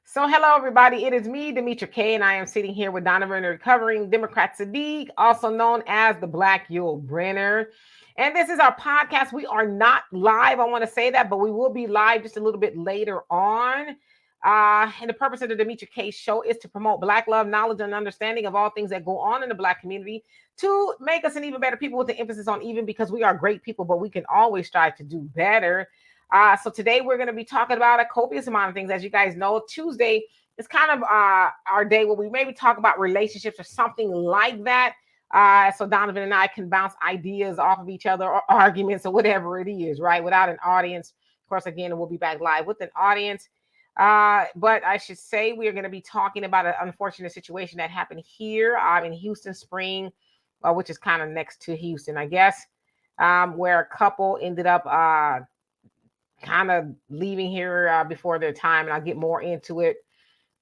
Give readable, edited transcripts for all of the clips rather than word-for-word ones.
So, hello, everybody. It is me, Demetra Kaye, and I am sitting here with Donovan, a recovering Democrat Sadiq, also known as the Black Yul Brenner. And this is our podcast. We are not live. I want to say that, but we will be live just a little bit later on. And the purpose of the Demetra Kaye show is to promote Black love, knowledge, and understanding of all things that go on in the Black community to make us an even better people with the emphasis on even because we are great people, but we can always strive to do better. So today we're going to be talking about a copious amount of things. As you guys know, Tuesday is kind of our day where we maybe talk about relationships or something like that. So Donovan and I can bounce ideas off of each other or arguments or whatever it is, right? Without an audience. Of course, again, we'll be back live with an audience. But I should say we are going to be talking about an unfortunate situation that happened here in Houston Spring, which is kind of next to Houston, I guess, where a couple ended up kind of leaving here before their time, and I'll get more into it.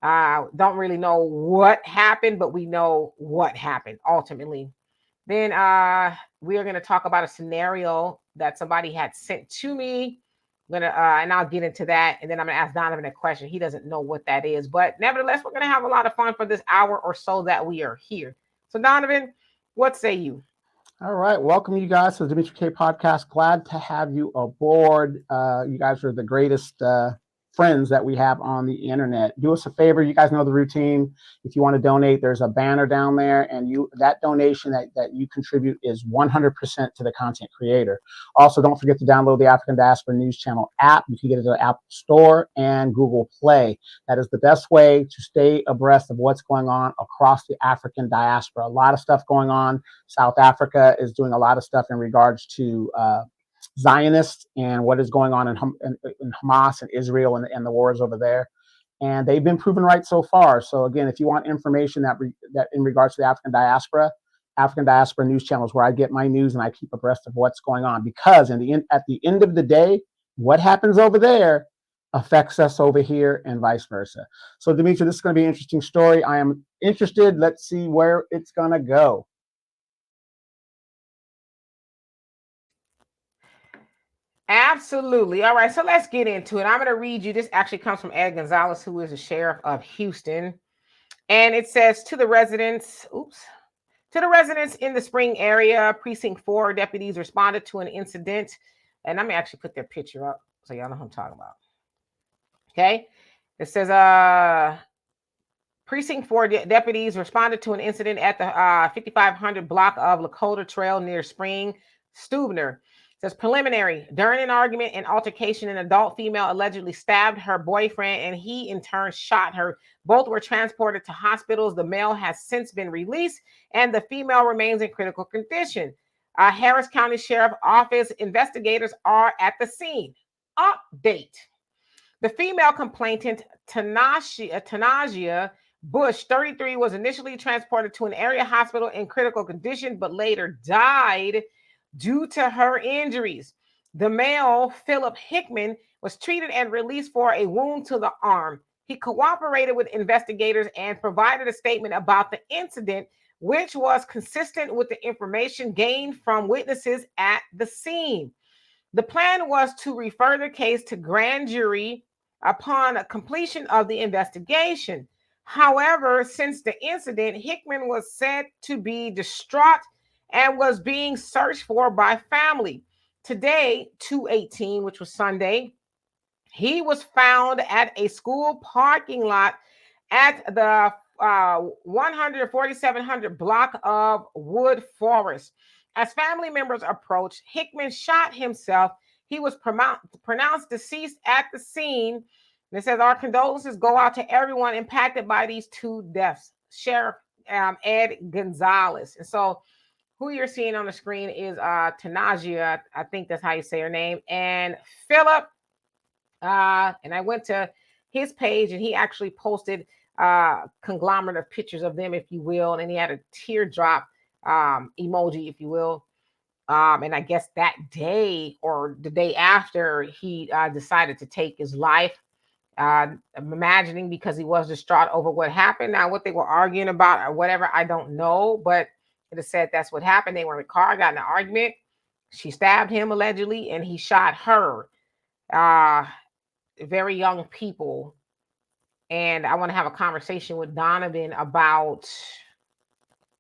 Don't really know what happened, but we know what happened ultimately. Then we are going to talk about a scenario that somebody had sent to me. I'm gonna and I'll get into that, and then I'm gonna ask Donovan a question. He doesn't know what that is, but nevertheless, we're gonna have a lot of fun for this hour or so that we are here. So, Donovan, what say you? All right. Welcome, you guys, to the Demetra Kaye podcast. Glad to have you aboard. You guys are the greatest friends that we have on the internet. Do us a favor. You guys know the routine. If you want to donate, there's a banner down there, and that donation that you contribute is 100% to the content creator. Also, don't forget to download the African Diaspora News Channel app. You can get it at the Apple Store and Google Play. That is the best way to stay abreast of what's going on across the African diaspora. A lot of stuff going on. South Africa is doing a lot of stuff in regards to Zionists and what is going on in Hamas and Israel and the wars over there. And they've been proven right so far. So again, if you want information that in regards to the African Diaspora News Channel is where I get my news and I keep abreast of what's going on. Because at the end of the day, what happens over there affects us over here and vice versa. So Demetra, this is going to be an interesting story. I am interested. Let's see where it's going to go. Absolutely. All right, so let's get into it. I'm going to read you. This actually comes from Ed Gonzalez, who is the sheriff of Houston. And it says to the residents in the Spring area, Precinct 4 deputies responded to an incident. And let me actually put their picture up so y'all know who I'm talking about. Okay. It says, Precinct 4 deputies responded to an incident at the 5500 block of Lakota Trail near Spring, Stubner. It says preliminary. During an argument and altercation, an adult female allegedly stabbed her boyfriend and he in turn shot her. Both were transported to hospitals. The male has since been released and the female remains in critical condition. Harris County Sheriff Office investigators are at the scene. Update. The female complainant, Tanasia Bush, 33, was initially transported to an area hospital in critical condition, but later died due to her injuries. The male, Philip Hickman, was treated and released for a wound to the arm. He cooperated with investigators and provided a statement about the incident, which was consistent with the information gained from witnesses at the scene. The plan was to refer the case to grand jury upon completion of the investigation. However, since the incident, Hickman was said to be distraught and was being searched for by family. Today, 2/18, which was Sunday, he was found at a school parking lot at the 4700 block of Wood Forest. As family members approached, Hickman shot himself. He was pronounced deceased at the scene. And it says, our condolences go out to everyone impacted by these two deaths. Sheriff Ed Gonzalez. And so who you're seeing on the screen is Tanasia. I think that's how you say her name. And Philip. And I went to his page and he actually posted conglomerate of pictures of them, if you will. And he had a teardrop emoji, if you will. And I guess that day or the day after, he decided to take his life. I'm imagining because he was distraught over what happened. Now, what they were arguing about or whatever, I don't know. But it is said that's what happened. They were in the car, got in an argument. She stabbed him allegedly, and he shot her. Very young people and I want to have a conversation with Donovan about,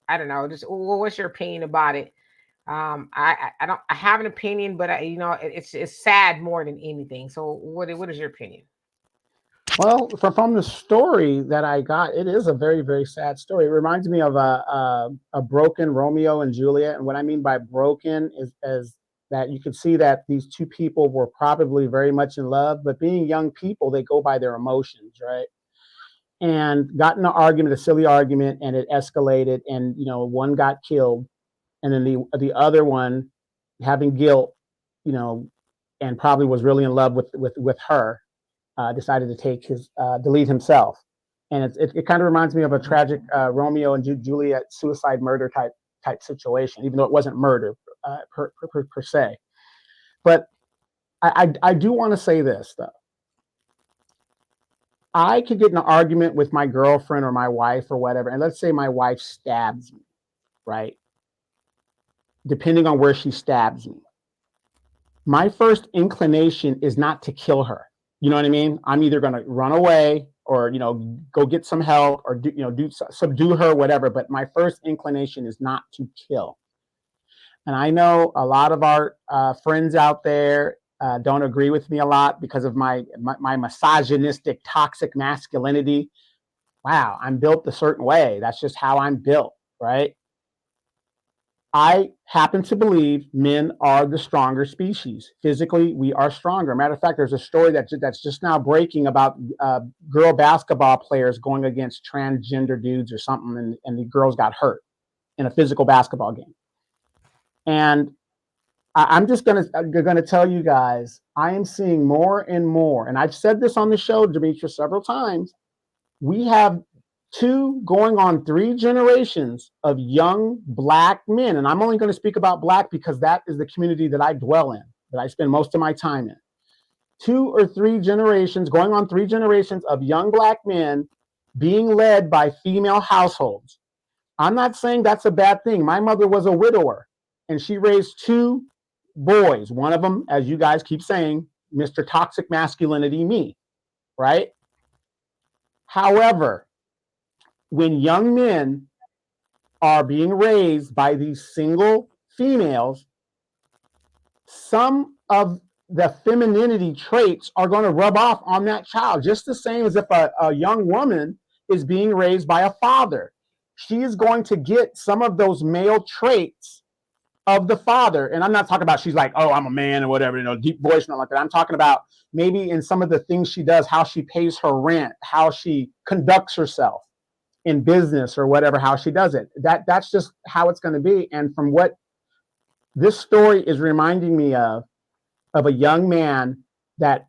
I don't know, just what's your opinion about it? I don't, I have an opinion, but it's sad more than anything. So what is your opinion? Well, from the story that I got, it is a very, very sad story. It reminds me of a broken Romeo and Juliet. And what I mean by broken is that you can see that these two people were probably very much in love, but being young people, they go by their emotions, right? And got in an argument, a silly argument, and it escalated, and one got killed, and then the other one, having guilt, you know, and probably was really in love with her, decided to take his delete himself, and it kind of reminds me of a tragic Romeo and Juliet suicide murder type situation, even though it wasn't murder per se. But I do want to say this though. I could get in an argument with my girlfriend or my wife or whatever, and let's say my wife stabs me, right? Depending on where she stabs me, my first inclination is not to kill her. You know what I mean? I'm either going to run away or go get some help or subdue her, whatever. But my first inclination is not to kill. And I know a lot of our friends out there don't agree with me a lot because of my misogynistic, toxic masculinity. Wow, I'm built a certain way. That's just how I'm built, right? I happen to believe men are the stronger species. Physically, we are stronger. Matter of fact, there's a story that's just now breaking about girl basketball players going against transgender dudes or something, and the girls got hurt in a physical basketball game. And I'm just gonna tell you guys, I am seeing more and more, and I've said this on the show, Demetra, several times. We have 2 going on 3 generations of young Black men. And I'm only going to speak about Black because that is the community that I dwell in, that I spend most of my time in. 2 or 3 generations, going on 3 generations of young Black men being led by female households. I'm not saying that's a bad thing. My mother was a widower and she raised 2 boys. One of them, as you guys keep saying, Mr. Toxic Masculinity, me, right? However, when young men are being raised by these single females, some of the femininity traits are going to rub off on that child, just the same as if a young woman is being raised by a father. She is going to get some of those male traits of the father. And I'm not talking about she's like, oh, I'm a man or whatever, deep voice, not like that. I'm talking about maybe in some of the things she does, how she pays her rent, how she conducts herself in business or whatever, how she does it. That's just how it's going to be. And from what this story is reminding me of a young man that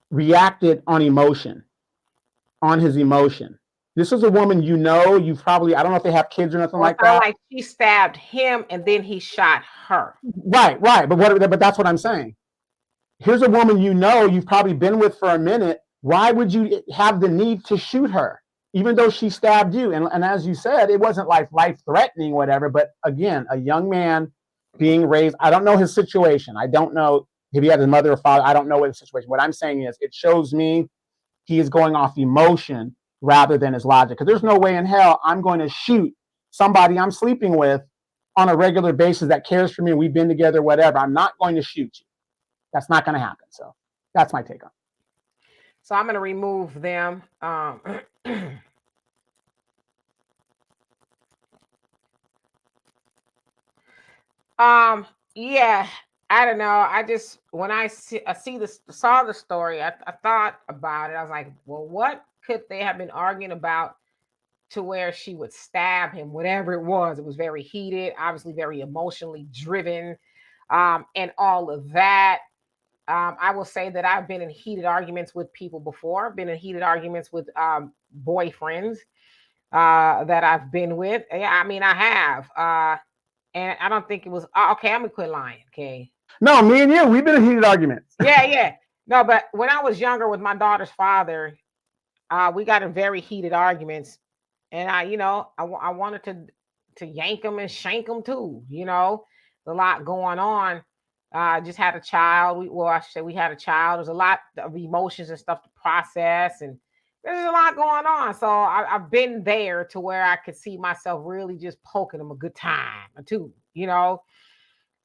reacted on emotion, on his emotion. This is a woman, you've probably, I don't know if they have kids or nothing like that. Like she stabbed him and then he shot her. Right. But that's what I'm saying. Here's a woman you've probably been with for a minute. Why would you have the need to shoot her? Even though she stabbed you. And as you said, it wasn't like life-threatening, whatever. But again, a young man being raised, I don't know his situation. I don't know if he had a mother or father. I don't know what the situation. What I'm saying is it shows me he is going off emotion rather than his logic. Because there's no way in hell I'm going to shoot somebody I'm sleeping with on a regular basis that cares for me. We've been together, whatever. I'm not going to shoot you. That's not going to happen. So that's my take on it. So I'm going to remove them. Yeah, I don't know. I just when I saw the story, I thought about it. I was like, well, what could they have been arguing about to where she would stab him? Whatever it was very heated, obviously very emotionally driven, and all of that. I will say that I've been in heated arguments with people before. Been in heated arguments with boyfriends that I've been with. Yeah, I mean, I have. And I don't think it was okay. I'm gonna quit lying. Okay. No, me and you, we've been in heated arguments. Yeah. No, but when I was younger with my daughter's father, we got in very heated arguments, and I wanted to yank him and shank him too. A lot going on. Just had a child. I should say we had a child. There's a lot of emotions and stuff to process, and there's a lot going on. So I've been there to where I could see myself really just poking them a good time or two, you know.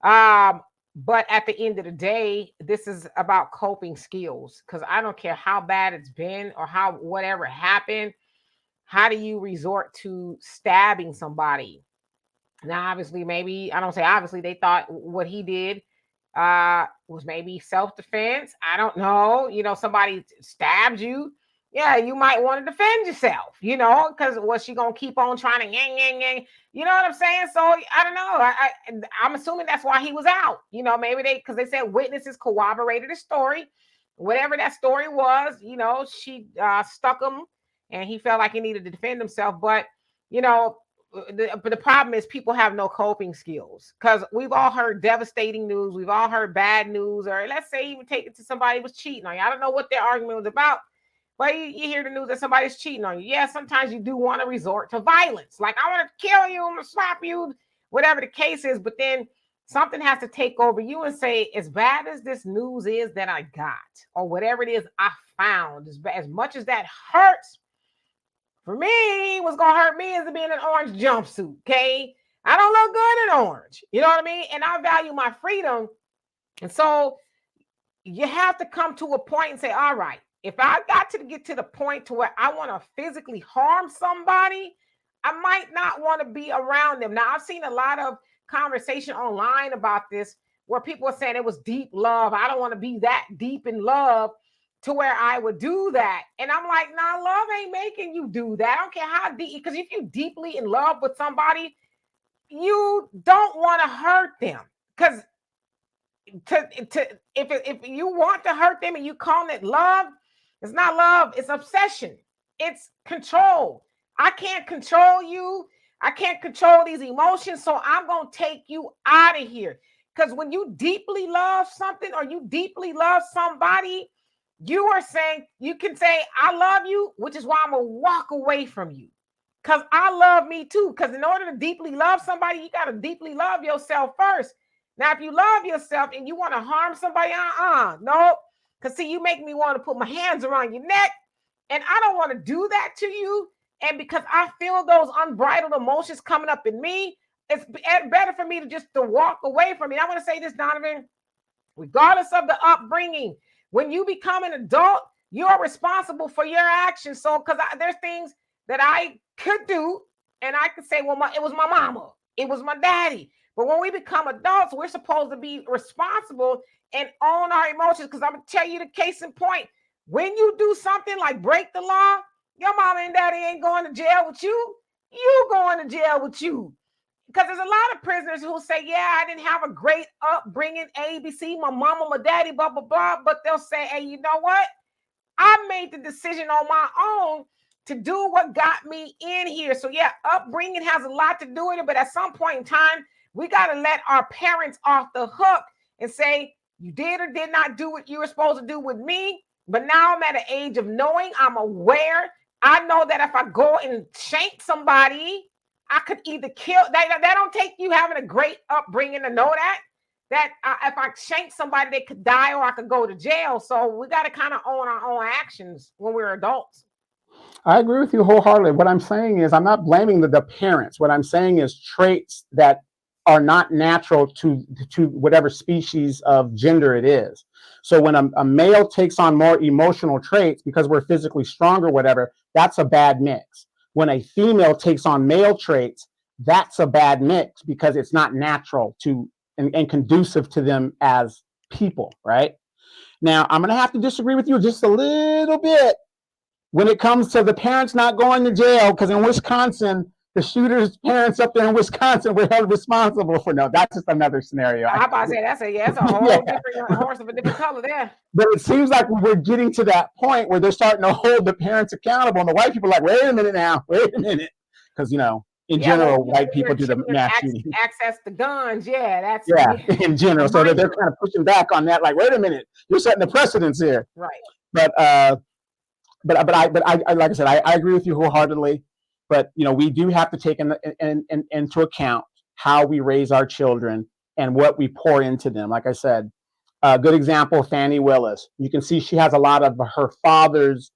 Um, but at the end of the day, this is about coping skills because I don't care how bad it's been or how whatever happened. How do you resort to stabbing somebody? Now, obviously, maybe I don't say obviously they thought what he did was maybe self-defense. I don't know. You know, somebody stabbed you. Yeah, you might want to defend yourself, you know, because was she gonna keep on trying to yang yang yang? You know what I'm saying? So I don't know. I'm assuming that's why he was out. You know, maybe because they said witnesses corroborated the story. Whatever that story was, you know, she stuck him and he felt like he needed to defend himself. But you know, but the problem is people have no coping skills because we've all heard devastating news. We've all heard bad news, or let's say even take it to somebody who was cheating on you. I don't know what their argument was about, but you hear the news that somebody's cheating on you. Yeah, sometimes you do want to resort to violence. Like, I want to kill you, I'm going to slap you, whatever the case is. But then something has to take over you and say, as bad as this news is that I got, or whatever it is I found, as much as that hurts, for me, what's going to hurt me is to be in an orange jumpsuit, okay? I don't look good in orange. You know what I mean? And I value my freedom. And so you have to come to a point and say, all right, if I got to get to the point to where I want to physically harm somebody, I might not want to be around them. Now, I've seen a lot of conversation online about this where people are saying it was deep love. I don't want to be that deep in love to where I would do that. And I'm like, nah, love ain't making you do that. I don't care how deep, because if you're deeply in love with somebody, you don't want to hurt them. Because if you want to hurt them and you call it love, it's not love, it's obsession. It's control. I can't control you. I can't control these emotions. So I'm going to take you out of here. Because when you deeply love something or you deeply love somebody, you are saying, you can say, I love you, which is why I'm going to walk away from you. Because I love me too. Because in order to deeply love somebody, you got to deeply love yourself first. Now, if you love yourself and you want to harm somebody, no. Because see, you make me want to put my hands around your neck. And I don't want to do that to you. And because I feel those unbridled emotions coming up in me, it's better for me to walk away from it. I want to say this, Donovan, regardless of the upbringing, when you become an adult, you're responsible for your actions. So, because there's things that I could do, and I could say, well, it was my mama, it was my daddy. But when we become adults, we're supposed to be responsible and own our emotions. Because I'm going to tell you the case in point. When you do something like break the law, your mama and daddy ain't going to jail with you. You going to jail with you. Because there's a lot of prisoners who say, yeah, I didn't have a great upbringing, ABC, my mama, my daddy, blah, blah, blah. But they'll say, hey, you know what? I made the decision on my own to do what got me in here. So, yeah, upbringing has a lot to do with it. But at some point in time, we got to let our parents off the hook and say, you did or did not do what you were supposed to do with me. But now I'm at an age of knowing, I'm aware. I know that if I go and shank somebody, I could either kill. That don't take you having a great upbringing to know that if I shank somebody, they could die or I could go to jail. So we got to kind of own our own actions when we're adults. I agree with you wholeheartedly. What I'm saying is I'm not blaming the parents. What I'm saying is traits that are not natural to whatever species of gender it is. So when a male takes on more emotional traits because we're physically stronger, whatever, that's a bad mix. When a female takes on male traits, that's a bad mix because it's not natural to and conducive to them as people, right? Now, I'm going to have to disagree with you just a little bit when it comes to the parents not going to jail, because in Wisconsin, the shooter's parents up there in Wisconsin were held responsible for. No, that's just another scenario. I'm about to say that's a whole different horse of a different color there. But it seems like we're getting to that point where they're starting to hold the parents accountable, and the white people are like, wait a minute now, wait a minute, because in general, white people do the mass shooting. Access to guns, that's in general. So they're kind of pushing back on that, like, wait a minute, you're setting the precedence here, right? But I like I said, I agree with you wholeheartedly. But we do have to take into account how we raise our children and what we pour into them. Like I said, a good example, Fannie Willis. You can see she has a lot of her father's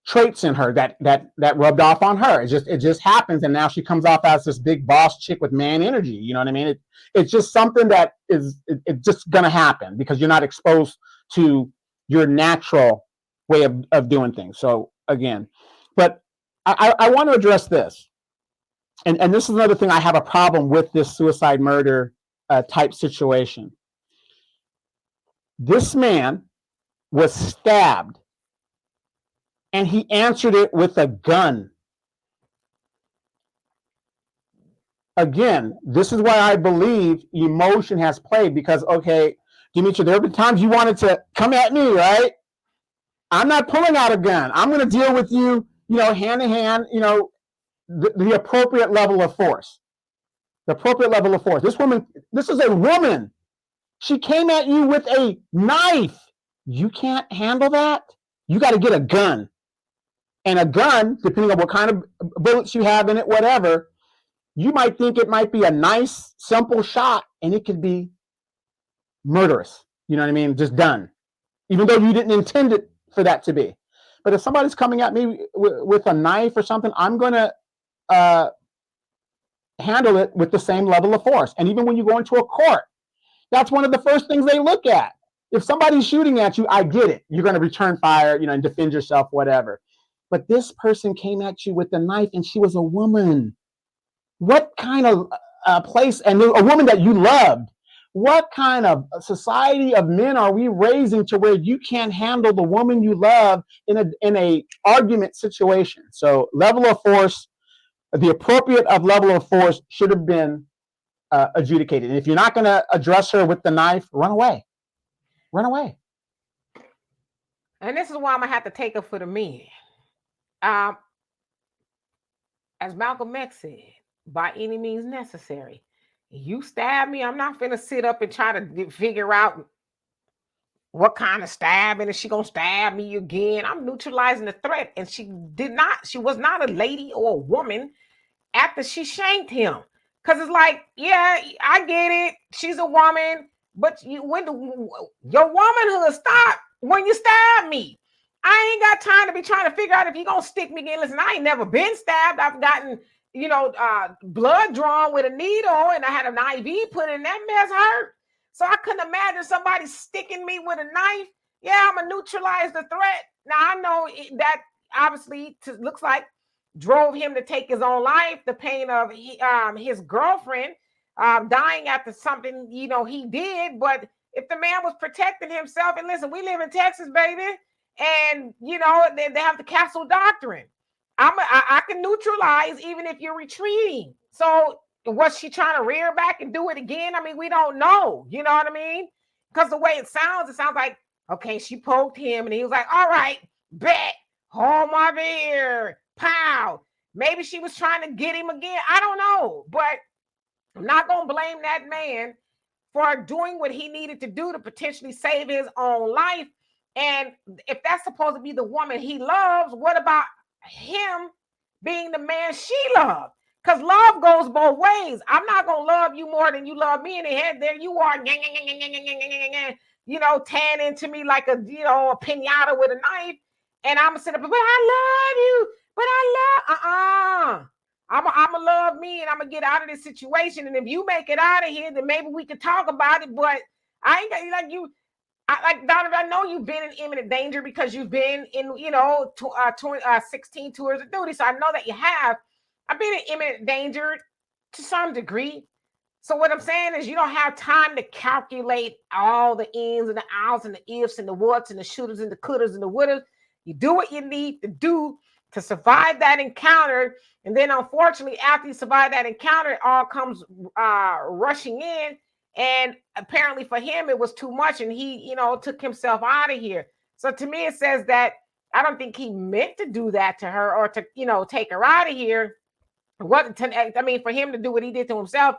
traits in her that rubbed off on her. It just happens, and now she comes off as this big boss chick with man energy. You know what I mean? It's just something that it's just gonna happen because you're not exposed to your natural way of doing things. So again, but I want to address this, and this is another thing I have a problem with this suicide murder type situation. This man was stabbed, and he answered it with a gun. Again, this is why I believe emotion has played, because, okay, Demetra, there have been times you wanted to come at me, right? I'm not pulling out a gun. I'm going to deal with you, hand in hand, the appropriate level of force. The appropriate level of force. This is a woman. She came at you with a knife. You can't handle that. You got to get a gun. And a gun, depending on what kind of bullets you have in it, whatever, you might think it might be a nice, simple shot, and it could be murderous. You know what I mean? Just done. Even though you didn't intend it for that to be. But if somebody's coming at me with a knife or something, I'm going to handle it with the same level of force. And even when you go into a court, that's one of the first things they look at. If somebody's shooting at you, I get it. You're going to return fire, and defend yourself, whatever. But this person came at you with a knife, and she was a woman. What kind of place, and a woman that you loved, what kind of society of men are we raising to where you can't handle the woman you love in a argument situation? So level of force, the appropriate level of force should have been adjudicated. And if you're not going to address her with the knife, run away. Run away. And this is why I'm going to have to take up for the men. As Malcolm X said, by any means necessary. You stab me, I'm not finna sit up and try to figure out what kind of stabbing, is she gonna stab me again? I'm neutralizing the threat. And she was not a lady or a woman after she shanked him. Because it's like, yeah, I get it, she's a woman, but your womanhood stop when you stab me. I ain't got time to be trying to figure out if you're gonna stick me again. Listen, I ain't never been stabbed. I've gotten blood drawn with a needle, and I had an IV put in. That mess hurt. So I couldn't imagine somebody sticking me with a knife. Yeah, I'm gonna neutralize the threat. Now I know that obviously looks like drove him to take his own life. The pain of his girlfriend dying after something he did. But if the man was protecting himself, and listen, we live in Texas, baby, and they have the Castle Doctrine. I can neutralize even if you're retreating. So was she trying to rear back and do it again? I mean, we don't know. You know what I mean? Because the way it sounds like, okay, she poked him and he was like, all right, bet, hold my beer, pow. Maybe she was trying to get him again. I don't know. But I'm not going to blame that man for doing what he needed to do to potentially save his own life. And if that's supposed to be the woman he loves, what about him being the man she loved? Because love goes both ways. I'm not going to love you more than you love me. And head there you are, tan into me like a pinata with a knife. And I'm going to sit up, but I love you. But I'm going to love me, and I'm going to get out of this situation. And if you make it out of here, then maybe we could talk about it. But I ain't got like you. Like Donovan, I know you've been in imminent danger because you've been in, 16 tours of duty. So I know that you have. I've been in imminent danger to some degree. So what I'm saying is you don't have time to calculate all the ins and the outs and the ifs and the whats and the shooters and the couldas and the wouldas. You do what you need to do to survive that encounter. And then unfortunately, after you survive that encounter, it all comes rushing in. And apparently for him, it was too much. And he, took himself out of here. So to me, it says that I don't think he meant to do that to her or to, take her out of here. For him to do what he did to himself,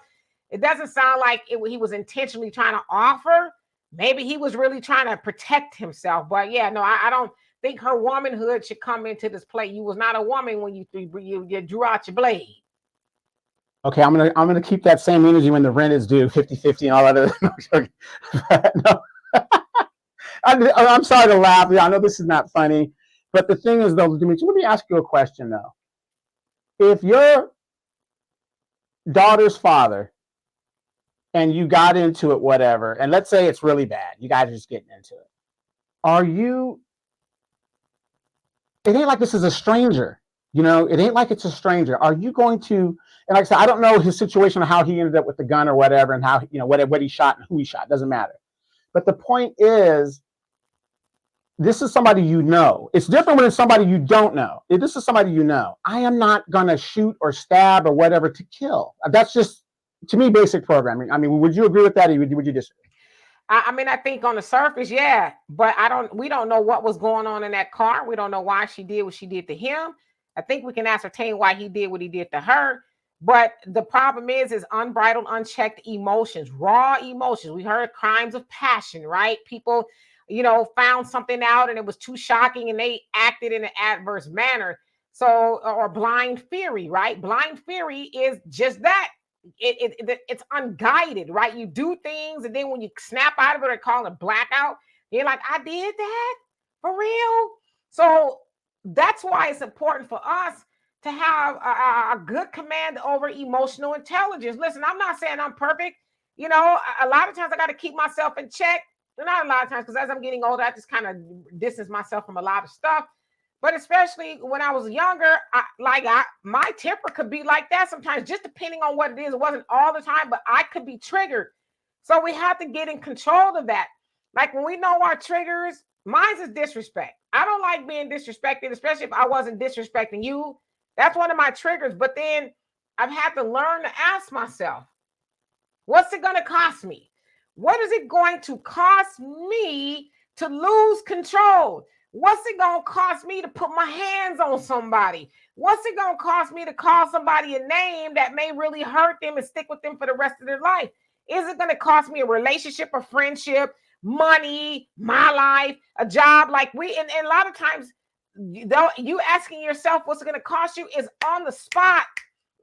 it doesn't sound like he was intentionally trying to offer. Maybe he was really trying to protect himself. But yeah, no, I don't think her womanhood should come into this play. You was not a woman when you drew out your blade. Okay, I'm gonna keep that same energy when the rent is due, 50-50 and all that. No, I'm sorry to laugh. I know this is not funny, but the thing is, though, Demetra, let me ask you a question, though. If your daughter's father and you got into it, whatever, and let's say it's really bad, you guys are just getting into it, are you, it ain't like this is a stranger, it ain't like it's a stranger. Are you going to, and like I said, I don't know his situation or how he ended up with the gun or whatever, and how, what he shot and who he shot, doesn't matter. But the point is, this is somebody you know. It's different when it's somebody you don't know. If this is somebody you know, I am not going to shoot or stab or whatever to kill. That's just, to me, basic programming. I mean, would you agree with that, or would you disagree? I mean, I think on the surface, yeah, but we don't know what was going on in that car. We don't know why she did what she did to him. I think we can ascertain why he did what he did to her. But the problem is unbridled, unchecked emotions, raw emotions. We heard crimes of passion, right? People, found something out and it was too shocking and they acted in an adverse manner. So, or blind fury, right? Blind fury is just that. It's unguided, right? You do things, and then when you snap out of it, they call it blackout. You're like, I did that for real. So that's why it's important for us to have a good command over emotional intelligence. Listen, I'm not saying I'm perfect. A lot of times I got to keep myself in check. Not a lot of times, because as I'm getting older, I just kind of distance myself from a lot of stuff. But especially when I was younger, my temper could be like that sometimes, just depending on what it is. It wasn't all the time, but I could be triggered. So we have to get in control of that. Like when we know our triggers, mine is disrespect. I don't like being disrespected, especially if I wasn't disrespecting you. That's one of my triggers. But then I've had to learn to ask myself, what's it going to cost me? What is it going to cost me to lose control? What's it going to cost me to put my hands on somebody? What's it going to cost me to call somebody a name that may really hurt them and stick with them for the rest of their life? Is it going to cost me a relationship, a friendship, money, my life, a job? And a lot of times, you asking yourself what's it going to cost you is on the spot.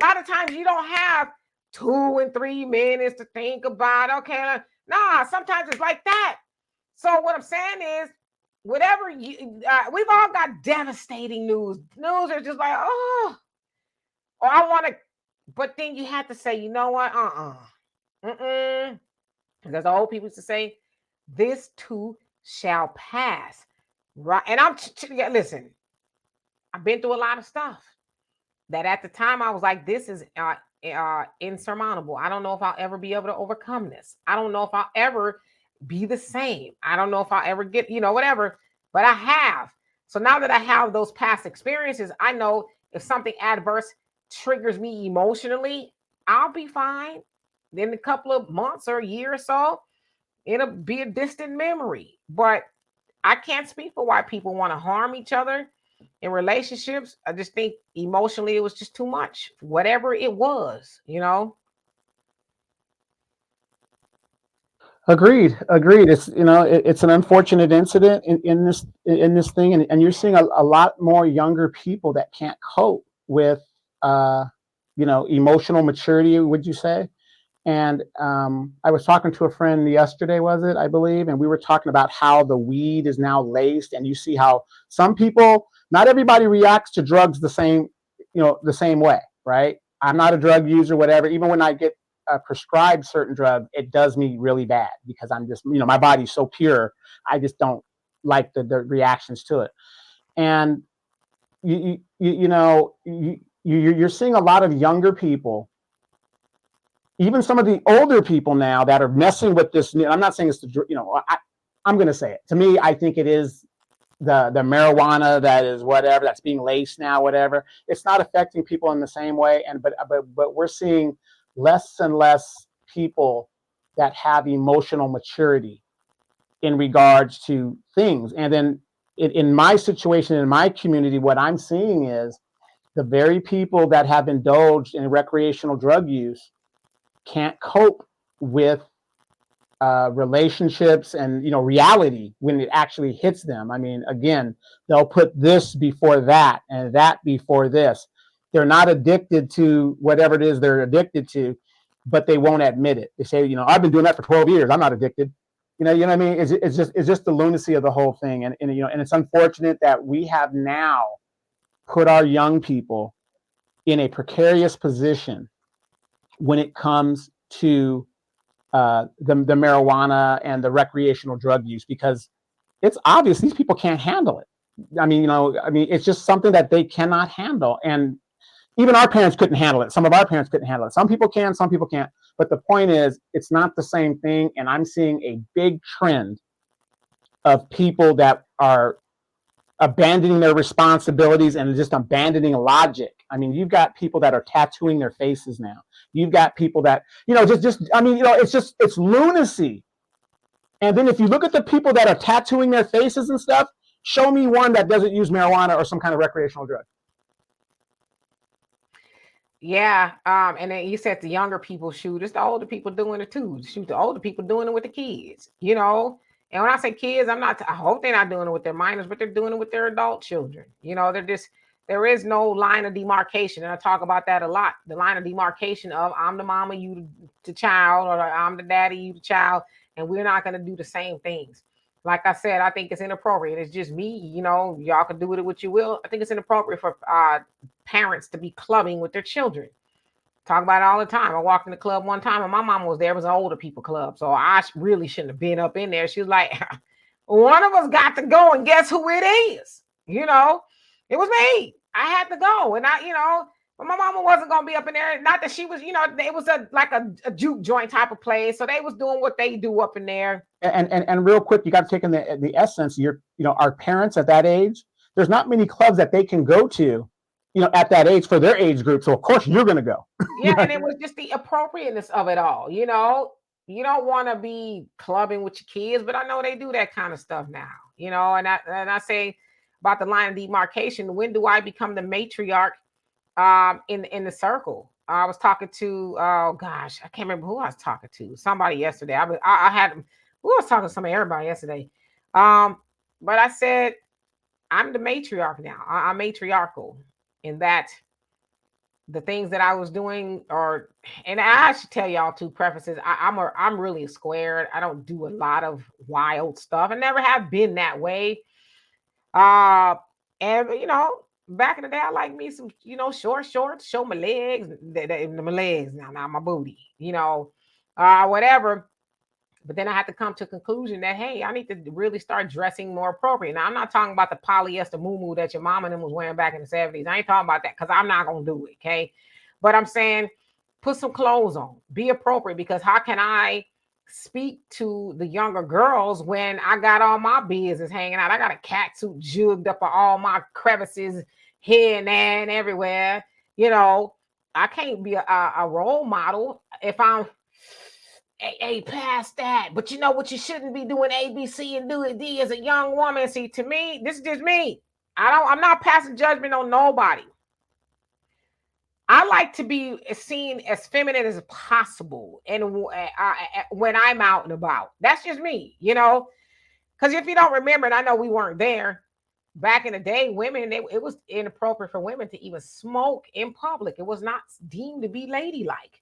A lot of times you don't have 2 and 3 minutes to think about, okay, nah, sometimes it's like that. So what I'm saying is, whatever we've all got devastating news. News are just like, oh, or I want to, but then you have to say, you know what? Because the old people used to say, this too shall pass. Right. And listen, I've been through a lot of stuff that at the time I was like, this is insurmountable. I don't know if I'll ever be able to overcome this. I don't know if I'll ever be the same. I don't know if I'll ever get, whatever, but I have. So now that I have those past experiences, I know if something adverse triggers me emotionally, I'll be fine. In a couple of months or a year or so, it'll be a distant memory. But I can't speak for why people want to harm each other in relationships. I just think emotionally it was just too much, whatever it was. Agreed. It's it's an unfortunate incident in this thing, and you're seeing a lot more younger people that can't cope with emotional maturity, would you say? And I was talking to a friend yesterday, was it, I believe, and we were talking about how the weed is now laced, and you see how some people, not everybody reacts to drugs the same way, right? I'm not a drug user, whatever. Even when I get prescribed certain drug, it does me really bad because I'm just, my body's so pure. I just don't like the reactions to it. And you're seeing a lot of younger people, even some of the older people now that are messing with this. I'm not saying it's I'm going to say it. To me, I think it is the marijuana that is whatever that's being laced now, whatever. It's not affecting people in the same way, but we're seeing less and less people that have emotional maturity in regards to things. And then in my situation, in my community, what I'm seeing is the very people that have indulged in recreational drug use can't cope with relationships and reality when it actually hits them. I mean, again, they'll put this before that and that before this. They're not addicted to whatever it is they're addicted to, but they won't admit it. They say, I've been doing that for 12 years. I'm not addicted. You know what I mean? It's just the lunacy of the whole thing. And it's unfortunate that we have now put our young people in a precarious position when it comes to the marijuana and the recreational drug use, because it's obvious these people can't handle it. It's just something that they cannot handle. And even our parents couldn't handle it. Some of our parents couldn't handle it. Some people can, some people can't. But the point is, it's not the same thing. And I'm seeing a big trend of people that are abandoning their responsibilities and just abandoning logic. I mean, you've got people that are tattooing their faces now. You've got people that, it's lunacy. And then if you look at the people that are tattooing their faces and stuff, show me one that doesn't use marijuana or some kind of recreational drug. Yeah. And then you said the younger people shoot. It's the older people doing it too. Shoot, the older people doing it with the kids, And when I say kids, I hope they're not doing it with their minors, but they're doing it with their adult children. There is no line of demarcation. And I talk about that a lot. The line of demarcation of I'm the mama, you the child, or I'm the daddy, you the child. And we're not going to do the same things. Like I said, I think it's inappropriate. It's just me, y'all can do with it what you will. I think it's inappropriate for parents to be clubbing with their children. Talk about it all the time. I walked in the club one time and my mom was there. It was an older people club. So I really shouldn't have been up in there. She was like, one of us got to go, and guess who it is? It was me. I had to go. And but my mama wasn't going to be up in there. Not that she was, it was a juke joint type of place. So they was doing what they do up in there. And real quick, you got to take in the essence. Our parents at that age, there's not many clubs that they can go to, at that age for their age group. So of course you're going to go. Yeah. And it was just the appropriateness of it all. You don't want to be clubbing with your kids, but I know they do that kind of stuff now, and I say about the line of demarcation. When do I become the matriarch in the circle? I was talking to, oh gosh, I can't remember who I was talking to. Somebody yesterday. I was talking to everybody yesterday. But I said, I'm the matriarch now. I'm matriarchal in that the things that I was doing and I should tell y'all two prefaces. I'm really squared. I don't do a lot of wild stuff. I never have been that way. And back in the day, I like me some, short shorts, show my legs, my legs now, not my booty, whatever. But then I had to come to a conclusion that, hey, I need to really start dressing more appropriate. Now, I'm not talking about the polyester muumuu that your mama and them was wearing back in the 70s. I ain't talking about that because I'm not going to do it, okay? But I'm saying put some clothes on. Be appropriate, because how can I speak to the younger girls when I got all my business hanging out? I got a cat suit jugged up on all my crevices here and there and everywhere. I can't be a role model if I'm... Hey, past that. But you know what? You shouldn't be doing A, B, C, and do it D as a young woman. See, to me, this is just me. I'm not passing judgment on nobody. I like to be seen as feminine as possible, and when I'm out and about, that's just me, Because if you don't remember, and I know we weren't there back in the day, women, it was inappropriate for women to even smoke in public. It was not deemed to be ladylike.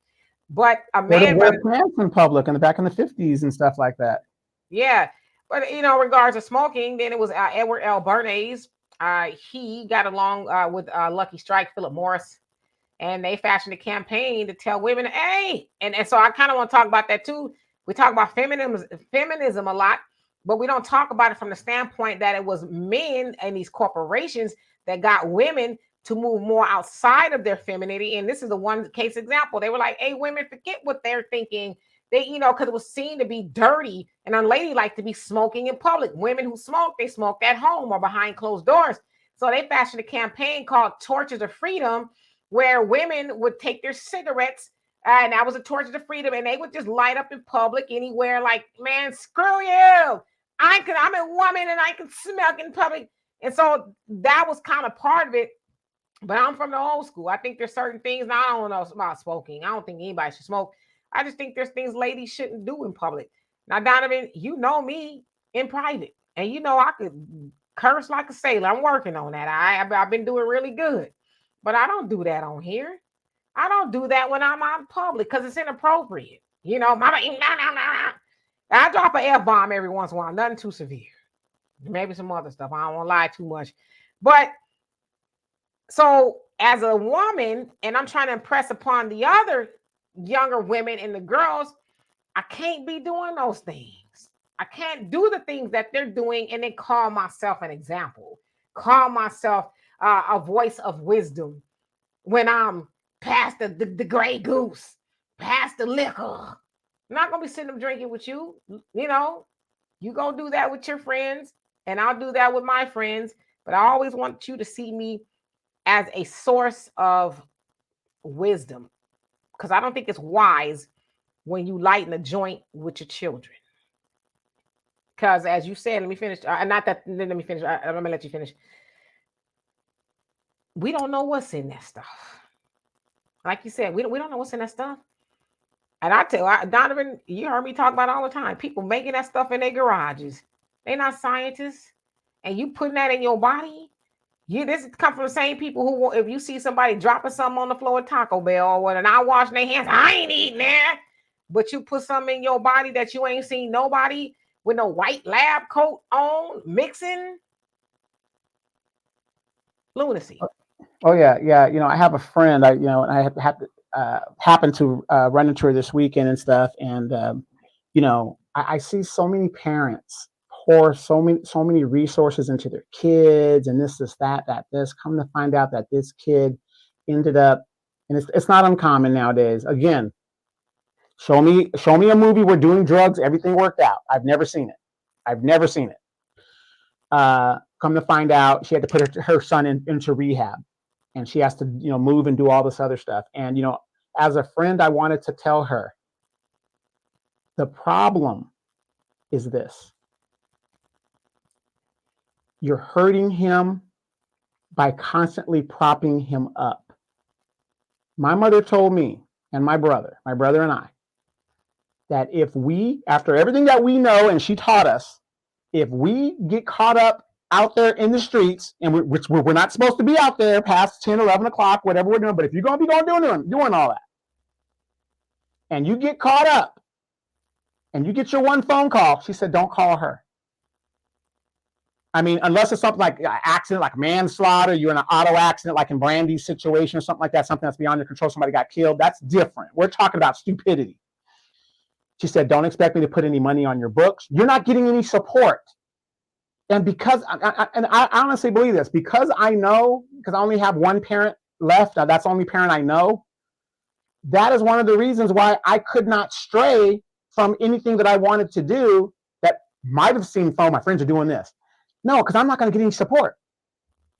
But a man wear pants in public back in the 50s and stuff like that. Yeah. But regards to smoking, then it was Edward L. Bernays. He got along with Lucky Strike, Philip Morris, and they fashioned a campaign to tell women, hey, and so I kind of want to talk about that too. We talk about feminism a lot, but we don't talk about it from the standpoint that it was men and these corporations that got women to move more outside of their femininity. And this is the one case example. They were like, hey, women, forget what they're thinking. They, because it was seen to be dirty and unladylike to be smoking in public. Women who smoke, they smoked at home or behind closed doors. So they fashioned a campaign called Torches of Freedom, where women would take their cigarettes, and that was a torch of freedom, and they would just light up in public anywhere. Like, man, screw you. I'm a woman and I can smoke in public. And so that was kind of part of it. But I'm from the old school. I think there's certain things. Now, I don't know about smoking. I don't think anybody should smoke. I just think there's things ladies shouldn't do in public. Now, Donovan, you know me in private. And I could curse like a sailor. I'm working on that. I've been doing really good. But I don't do that on here. I don't do that when I'm out in public because it's inappropriate. Mama, I drop an F-bomb every once in a while, nothing too severe. Maybe some other stuff. I don't want to lie too much. But so as a woman, and I'm trying to impress upon the other younger women and the girls, I can't be doing those things. I can't do the things that they're doing and then call myself an example, call myself a voice of wisdom when I'm past the gray goose, past the liquor. I'm not going to be sitting up drinking with you. You go do that with your friends, and I'll do that with my friends. But I always want you to see me as a source of wisdom, because I don't think it's wise when you lighten a joint with your children. Because as you said, let me finish. Not that, let me finish. I'm going to let you finish. We don't know what's in that stuff. Like you said, we don't know what's in that stuff. And I tell you, Donovan, you heard me talk about it all the time. People making that stuff in their garages. They're not scientists. And you putting that in your body. This come from the same people who, if you see somebody dropping something on the floor at Taco Bell or what, and I washing their hands, I ain't eating that. But you put something in your body that you ain't seen nobody with no white lab coat on mixing. Lunacy. Oh yeah. I have a friend. I happened to run into her this weekend and stuff, and I see so many parents pour so many resources into their kids, and this, that, this. Come to find out that this kid ended up, and it's not uncommon nowadays. Again, show me a movie where doing drugs, everything worked out. I've never seen it. Come to find out, she had to put her son into rehab, and she has to move and do all this other stuff. And as a friend, I wanted to tell her, the problem is this: you're hurting him by constantly propping him up. My mother told me, and my brother and I, that if we, after everything that we know, and she taught us, if we get caught up out there in the streets, and we're not supposed to be out there past 10, 11 o'clock, whatever we're doing, but if you're going to be doing all that, and you get caught up, and you get your one phone call, she said, don't call her. I mean, unless it's something like an accident, like manslaughter, you're in an auto accident, like in Brandy's situation or something like that, something that's beyond your control, somebody got killed, that's different. We're talking about stupidity. She said, don't expect me to put any money on your books. You're not getting any support. And because, I honestly believe this, because I only have one parent left, that's the only parent I know, that is one of the reasons why I could not stray from anything that I wanted to do that might have seemed, oh, my friends are doing this. No, because I'm not going to get any support.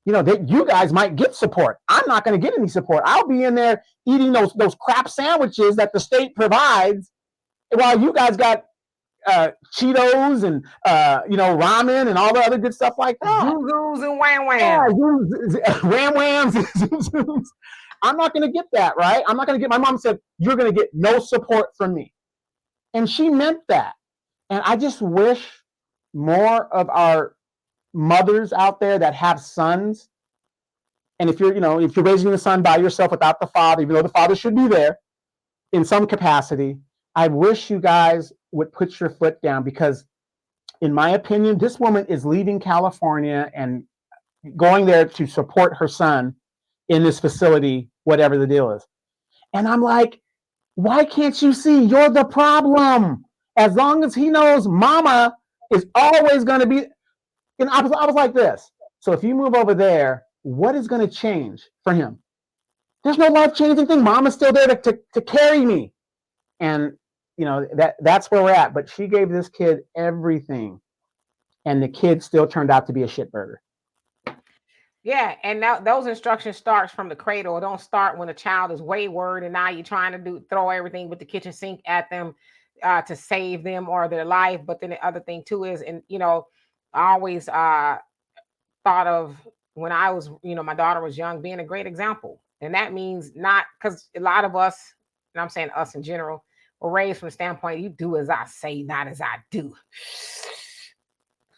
You guys might get support. I'm not going to get any support. I'll be in there eating those crap sandwiches that the state provides, while you guys got Cheetos and ramen and all the other good stuff like that. Zoos and wham whams. Yeah, wham whams. I'm not going to get that, right? I'm not going to get. My mom said, you're going to get no support from me, and she meant that. And I just wish more of our mothers out there that have sons, and if you're raising a son by yourself without the father, even though the father should be there in some capacity, I wish you guys would put your foot down, because in my opinion, this woman is leaving California and going there to support her son in this facility, whatever the deal is. And I'm like, why can't you see you're the problem? As long as he knows mama is always going to be. And I was like this. So if you move over there, what is going to change for him? There's no life-changing thing. Mama's still there to carry me. And that's where we're at. But she gave this kid everything, and the kid still turned out to be a shitburger. Yeah, and now those instructions starts from the cradle. It don't start when a child is wayward and now you're trying to throw everything with the kitchen sink at them to save them or their life. But then the other thing too is, and I always thought of when I was, my daughter was young, being a great example. And that means not, because a lot of us, and I'm saying us in general, were raised from the standpoint, you do as I say, not as I do.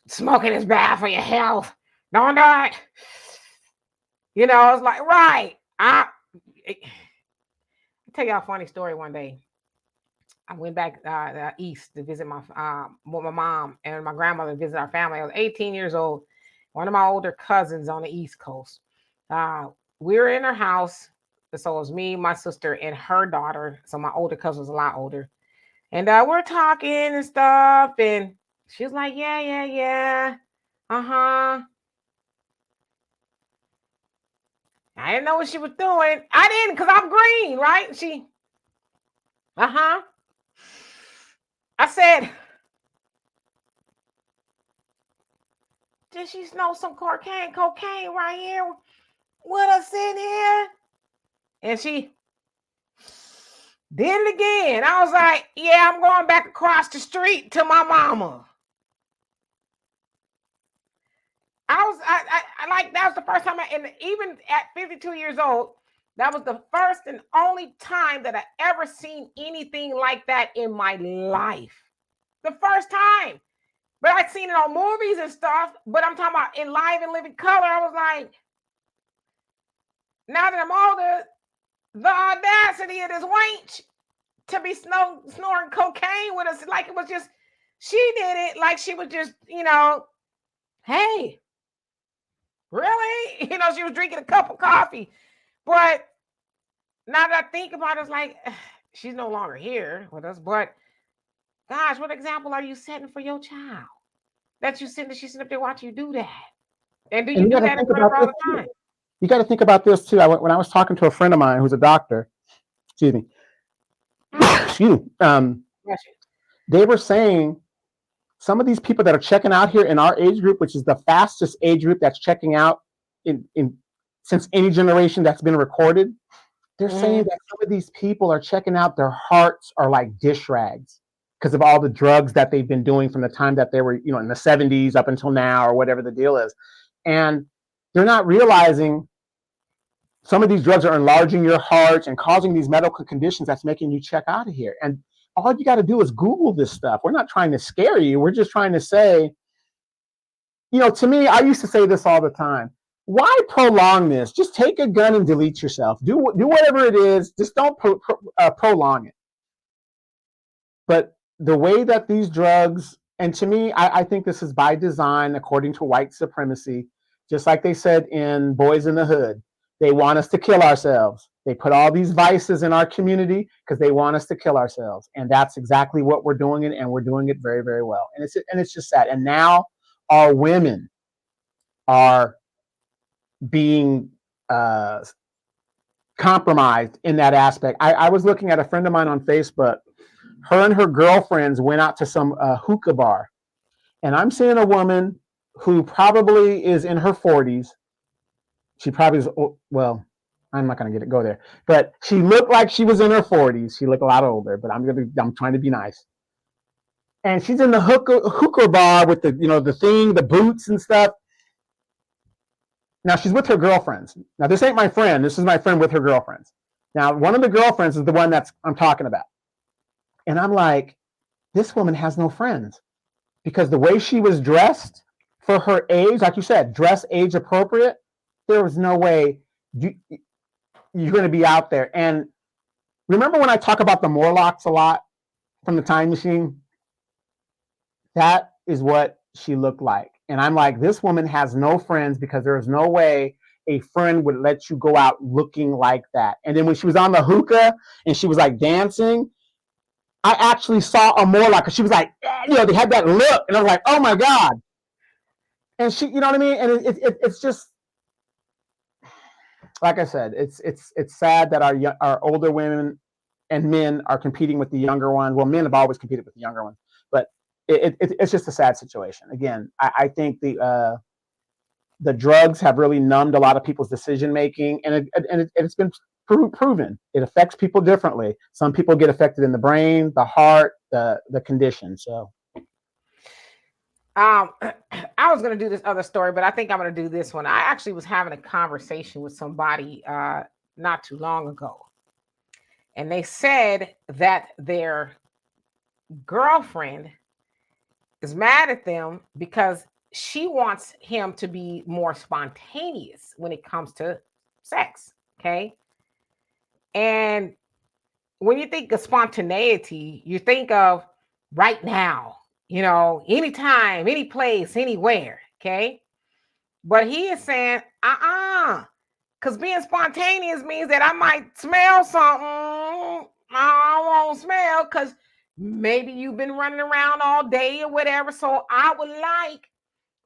Smoking is bad for your health. Don't do it. It's like, right. I'll tell y'all a funny story. One day, I went back east to visit with my mom and my grandmother, visit our family. I was 18 years old. One of my older cousins on the East Coast. Uh, we were in her house. So it was me, my sister, and her daughter. So my older cousin was a lot older. And we're talking and stuff. And she was like, yeah, yeah, yeah. Uh-huh. I didn't know what she was doing. I didn't, because I'm green, right? She, uh-huh. I said, did she know some cocaine right here with us in here? And she did it again. I was like, yeah, I'm going back across the street to my mama. I like, that was the first time and even at 52 years old, that was the first and only time that I ever seen anything like that in my life. The first time. But I'd seen it on movies and stuff, but I'm talking about in live and living color. I was like, now that I'm older, the audacity of this wench to be snoring cocaine with us, like it was just, she did it like she was just, hey, really? She was drinking a cup of coffee. But now that I think about it, it's like, she's no longer here with us. But gosh, what example are you setting for your child? That she's sitting up there watching you do that. And do you do that in front of her all the time? You got to think about this too. When I was talking to a friend of mine who's a doctor, excuse me, they were saying some of these people that are checking out here in our age group, which is the fastest age group that's checking out in since any generation that's been recorded, they're saying that some of these people are checking out, their hearts are like dish rags because of all the drugs that they've been doing from the time that they were, in the 70s up until now or whatever the deal is. And they're not realizing some of these drugs are enlarging your heart and causing these medical conditions that's making you check out of here. And all you got to do is Google this stuff. We're not trying to scare you. We're just trying to say, to me, I used to say this all the time. Why prolong this? Just take a gun and delete yourself. Do whatever it is. Just don't prolong it. But the way that these drugs, and to me, I think this is by design, according to white supremacy, just like they said in Boys in the Hood. They want us to kill ourselves. They put all these vices in our community because they want us to kill ourselves. And that's exactly what we're doing, and we're doing it very, very well. And it's just sad. And now our women are being compromised in that aspect. I was looking at a friend of mine on Facebook. Her and her girlfriends went out to some hookah bar. And I'm seeing a woman who probably is in her 40s. She probably is, well, I'm not going to go there. But she looked like she was in her 40s. She looked a lot older, but I'm trying to be nice. And she's in the hookah bar with the boots and stuff. Now she's with her girlfriends. Now this ain't my friend. This is my friend with her girlfriends. Now one of the girlfriends is the one I'm talking about. And I'm like, this woman has no friends because the way she was dressed for her age, like you said, dress age appropriate, there was no way you're going to be out there. And remember when I talk about the Morlocks a lot from the Time Machine? That is what she looked like. And I'm like, this woman has no friends because there is no way a friend would let you go out looking like that. And then when she was on the hookah and she was like dancing, I actually saw a Morlock because she was like, they had that look. And I was like, oh my God. And she, you know what I mean? And it's just, like I said, it's sad that our older women and men are competing with the younger ones. Well, men have always competed with the younger ones, but it's just a sad situation. Again, I think the drugs have really numbed a lot of people's decision making, and it's been proven it affects people differently. Some people get affected in the brain, the heart, the condition. So, I was going to do this other story, but I think I'm going to do this one. I actually was having a conversation with somebody not too long ago, and they said that their girlfriend is mad at them because she wants him to be more spontaneous when it comes to sex. Okay. And when you think of spontaneity, you think of right now, anytime, any place, anywhere. Okay. But he is saying, because being spontaneous means that I might smell something I won't smell because maybe you've been running around all day or whatever. So I would like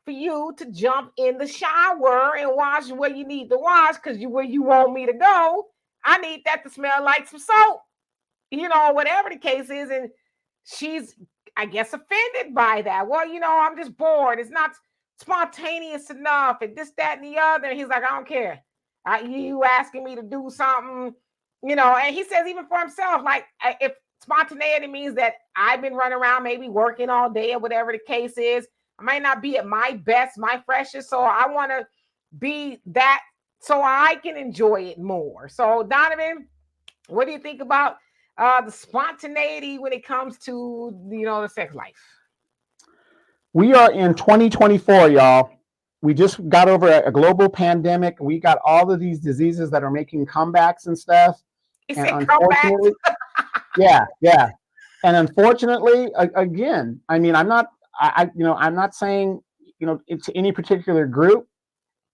for you to jump in the shower and wash where you need to wash because where you want me to go, I need that to smell like some soap, whatever the case is. And she's, I guess, offended by that. Well, I'm just bored. It's not spontaneous enough, and this, that, and the other. And he's like, I don't care. You asking me to do something, and he says even for himself, like if spontaneity means that I've been running around maybe working all day or whatever the case is, I might not be at my best, my freshest. So I want to be that so I can enjoy it more. So Donovan, what do you think about the spontaneity when it comes to the sex life? We are in 2024, y'all. We just got over a global pandemic. We got all of these diseases that are making comebacks and stuff. He And said comeback. yeah. And unfortunately, again, I mean, I'm not saying, it's any particular group,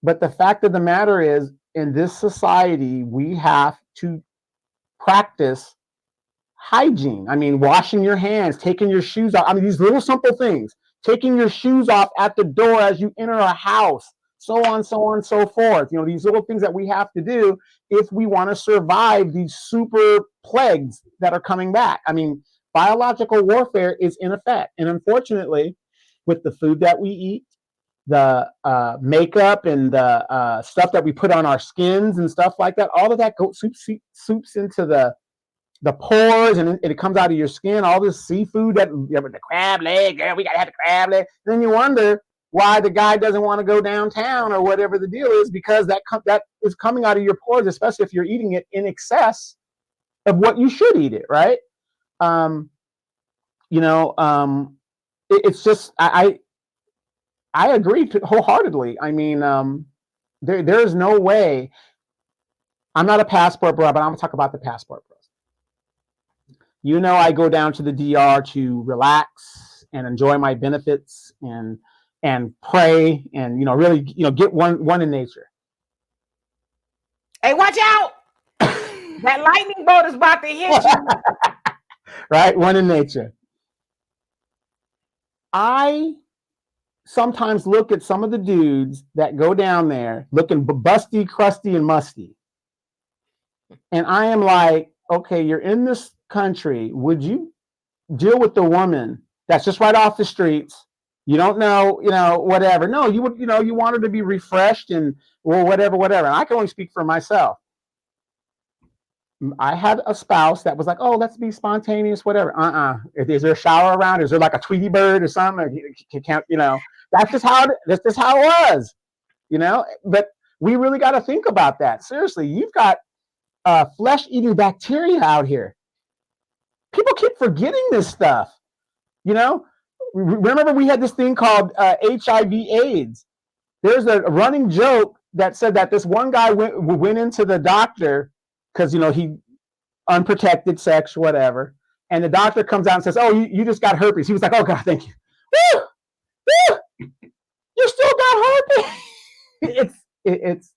but the fact of the matter is, in this society, we have to practice hygiene. I mean, washing your hands, taking your shoes off. I mean, these little simple things, taking your shoes off at the door as you enter a house, so on, so forth. These little things that we have to do if we want to survive these super plagues that are coming back. I mean, biological warfare is in effect. And unfortunately, with the food that we eat, the makeup and the stuff that we put on our skins and stuff like that, all of that soups into the pores, and it comes out of your skin. All this seafood that the crab leg, yeah, we gotta have the crab leg. And then you wonder why the guy doesn't want to go downtown or whatever the deal is, because that is coming out of your pores, especially if you're eating it in excess of what you should eat it, right? It's just I agree wholeheartedly. I mean, there's no way. I'm not a passport bro, but I'm gonna talk about the passport bros. I go down to the DR to relax and enjoy my benefits and pray and really get one in nature. Hey, watch out! That lightning bolt is about to hit you. Right, one in nature. I sometimes look at some of the dudes that go down there looking busty, crusty, and musty, and I am like, okay, you're in this country. Would you deal with the woman that's just right off the streets? You don't know, whatever. No, you would, you want her to be refreshed and whatever. And I can only speak for myself. I had a spouse that was like, oh, let's be spontaneous, whatever. Is there a shower around? Is there like a Tweety bird or something? That's just how it was, But we really got to think about that. Seriously, you've got flesh-eating bacteria out here. People keep forgetting this stuff. Remember we had this thing called HIV/AIDS. There's a running joke that said that this one guy went into the doctor because he unprotected sex, whatever, and the doctor comes out and says, "Oh, you just got herpes." He was like, "Oh God, thank you." Woo! Woo! You still got herpes. It's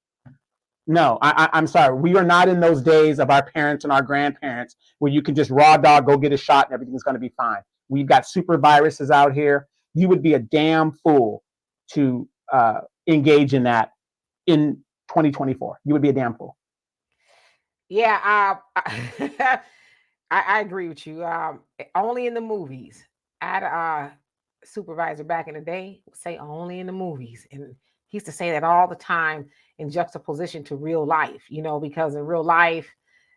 no. I'm sorry. We are not in those days of our parents and our grandparents where you can just raw dog go get a shot and everything's going to be fine. We've got super viruses out here. You would be a damn fool to engage in that in 2024. You would be a damn fool. Yeah, I agree with you. Only in the movies. I had a supervisor back in the day say only in the movies, and he used to say that all the time in juxtaposition to real life. Because in real life,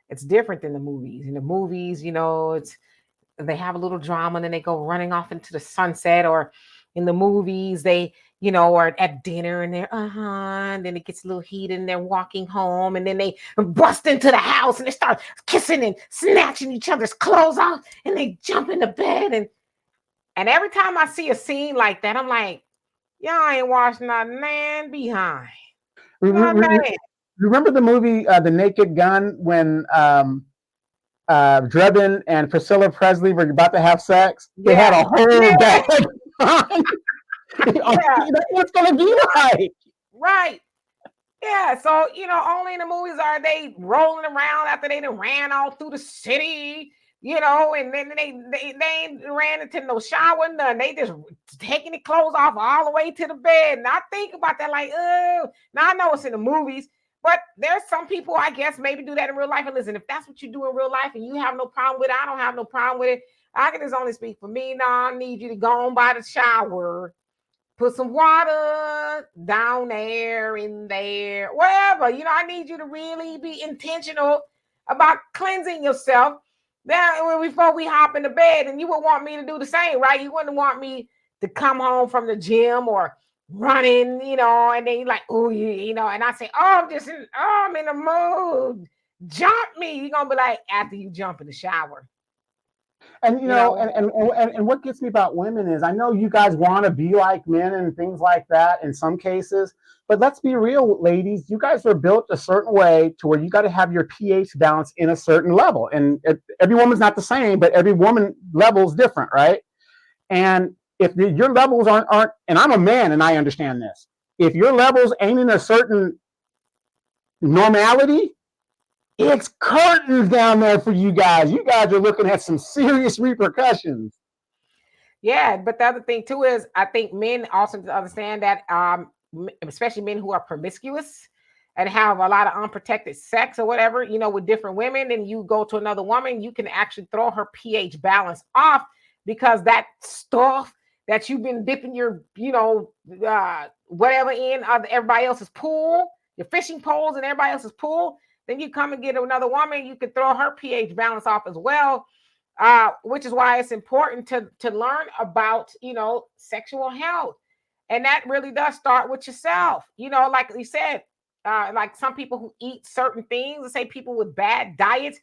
it's different than the movies. In the movies, it's they have a little drama and then they go running off into the sunset, or in the movies they are at dinner and they're and then it gets a little heated and they're walking home and then they bust into the house and they start kissing and snatching each other's clothes off and they jump into bed, and every time I see a scene like that, I'm like, y'all ain't washing nothing, man, behind. remember the movie The Naked Gun when Drebin and Priscilla Presley were about to have sex? They had Yeah, a whole yeah, bag on. yeah, That's what it's gonna be like. right. Yeah, so only in the movies are they rolling around after they done ran all through the city, and then they ain't ran into no shower, none. They just taking the clothes off all the way to the bed. And I think about that like, oh, now I know it's in the movies, but there's some people I guess maybe do that in real life. And listen, if that's what you do in real life and you have no problem with it, I don't have no problem with it. I can just only speak for me. Now I need you to go on by the shower, put some water down there, in there, wherever. I need you to really be intentional about cleansing yourself then before we hop into bed. And you would want me to do the same, right? You wouldn't want me to come home from the gym or running, and then you're like, oh, and I say, oh, I'm in the mood. Jump me. You're gonna be like, after you jump in the shower. And You know, and what gets me about women is I know you guys want to be like men and things like that in some cases, but let's be real, ladies. You guys are built a certain way to where you got to have your pH balance in a certain level, and every woman's not the same, but every woman level is different, right? And if your levels aren't, and I'm a man and I understand this, if your levels ain't in a certain normality, it's curtains down there for you guys. You guys are looking at some serious repercussions. yeah, but the other thing too is I think men also understand that, especially men who are promiscuous and have a lot of unprotected sex or whatever, with different women, and you go to another woman, you can actually throw her pH balance off because that stuff that you've been dipping your, whatever in everybody else's pool, your fishing poles and everybody else's pool, then you come and get another woman, you can throw her pH balance off as well. Which is why it's important to learn about sexual health, and that really does start with yourself. Like you said, like some people who eat certain things, let's say people with bad diets,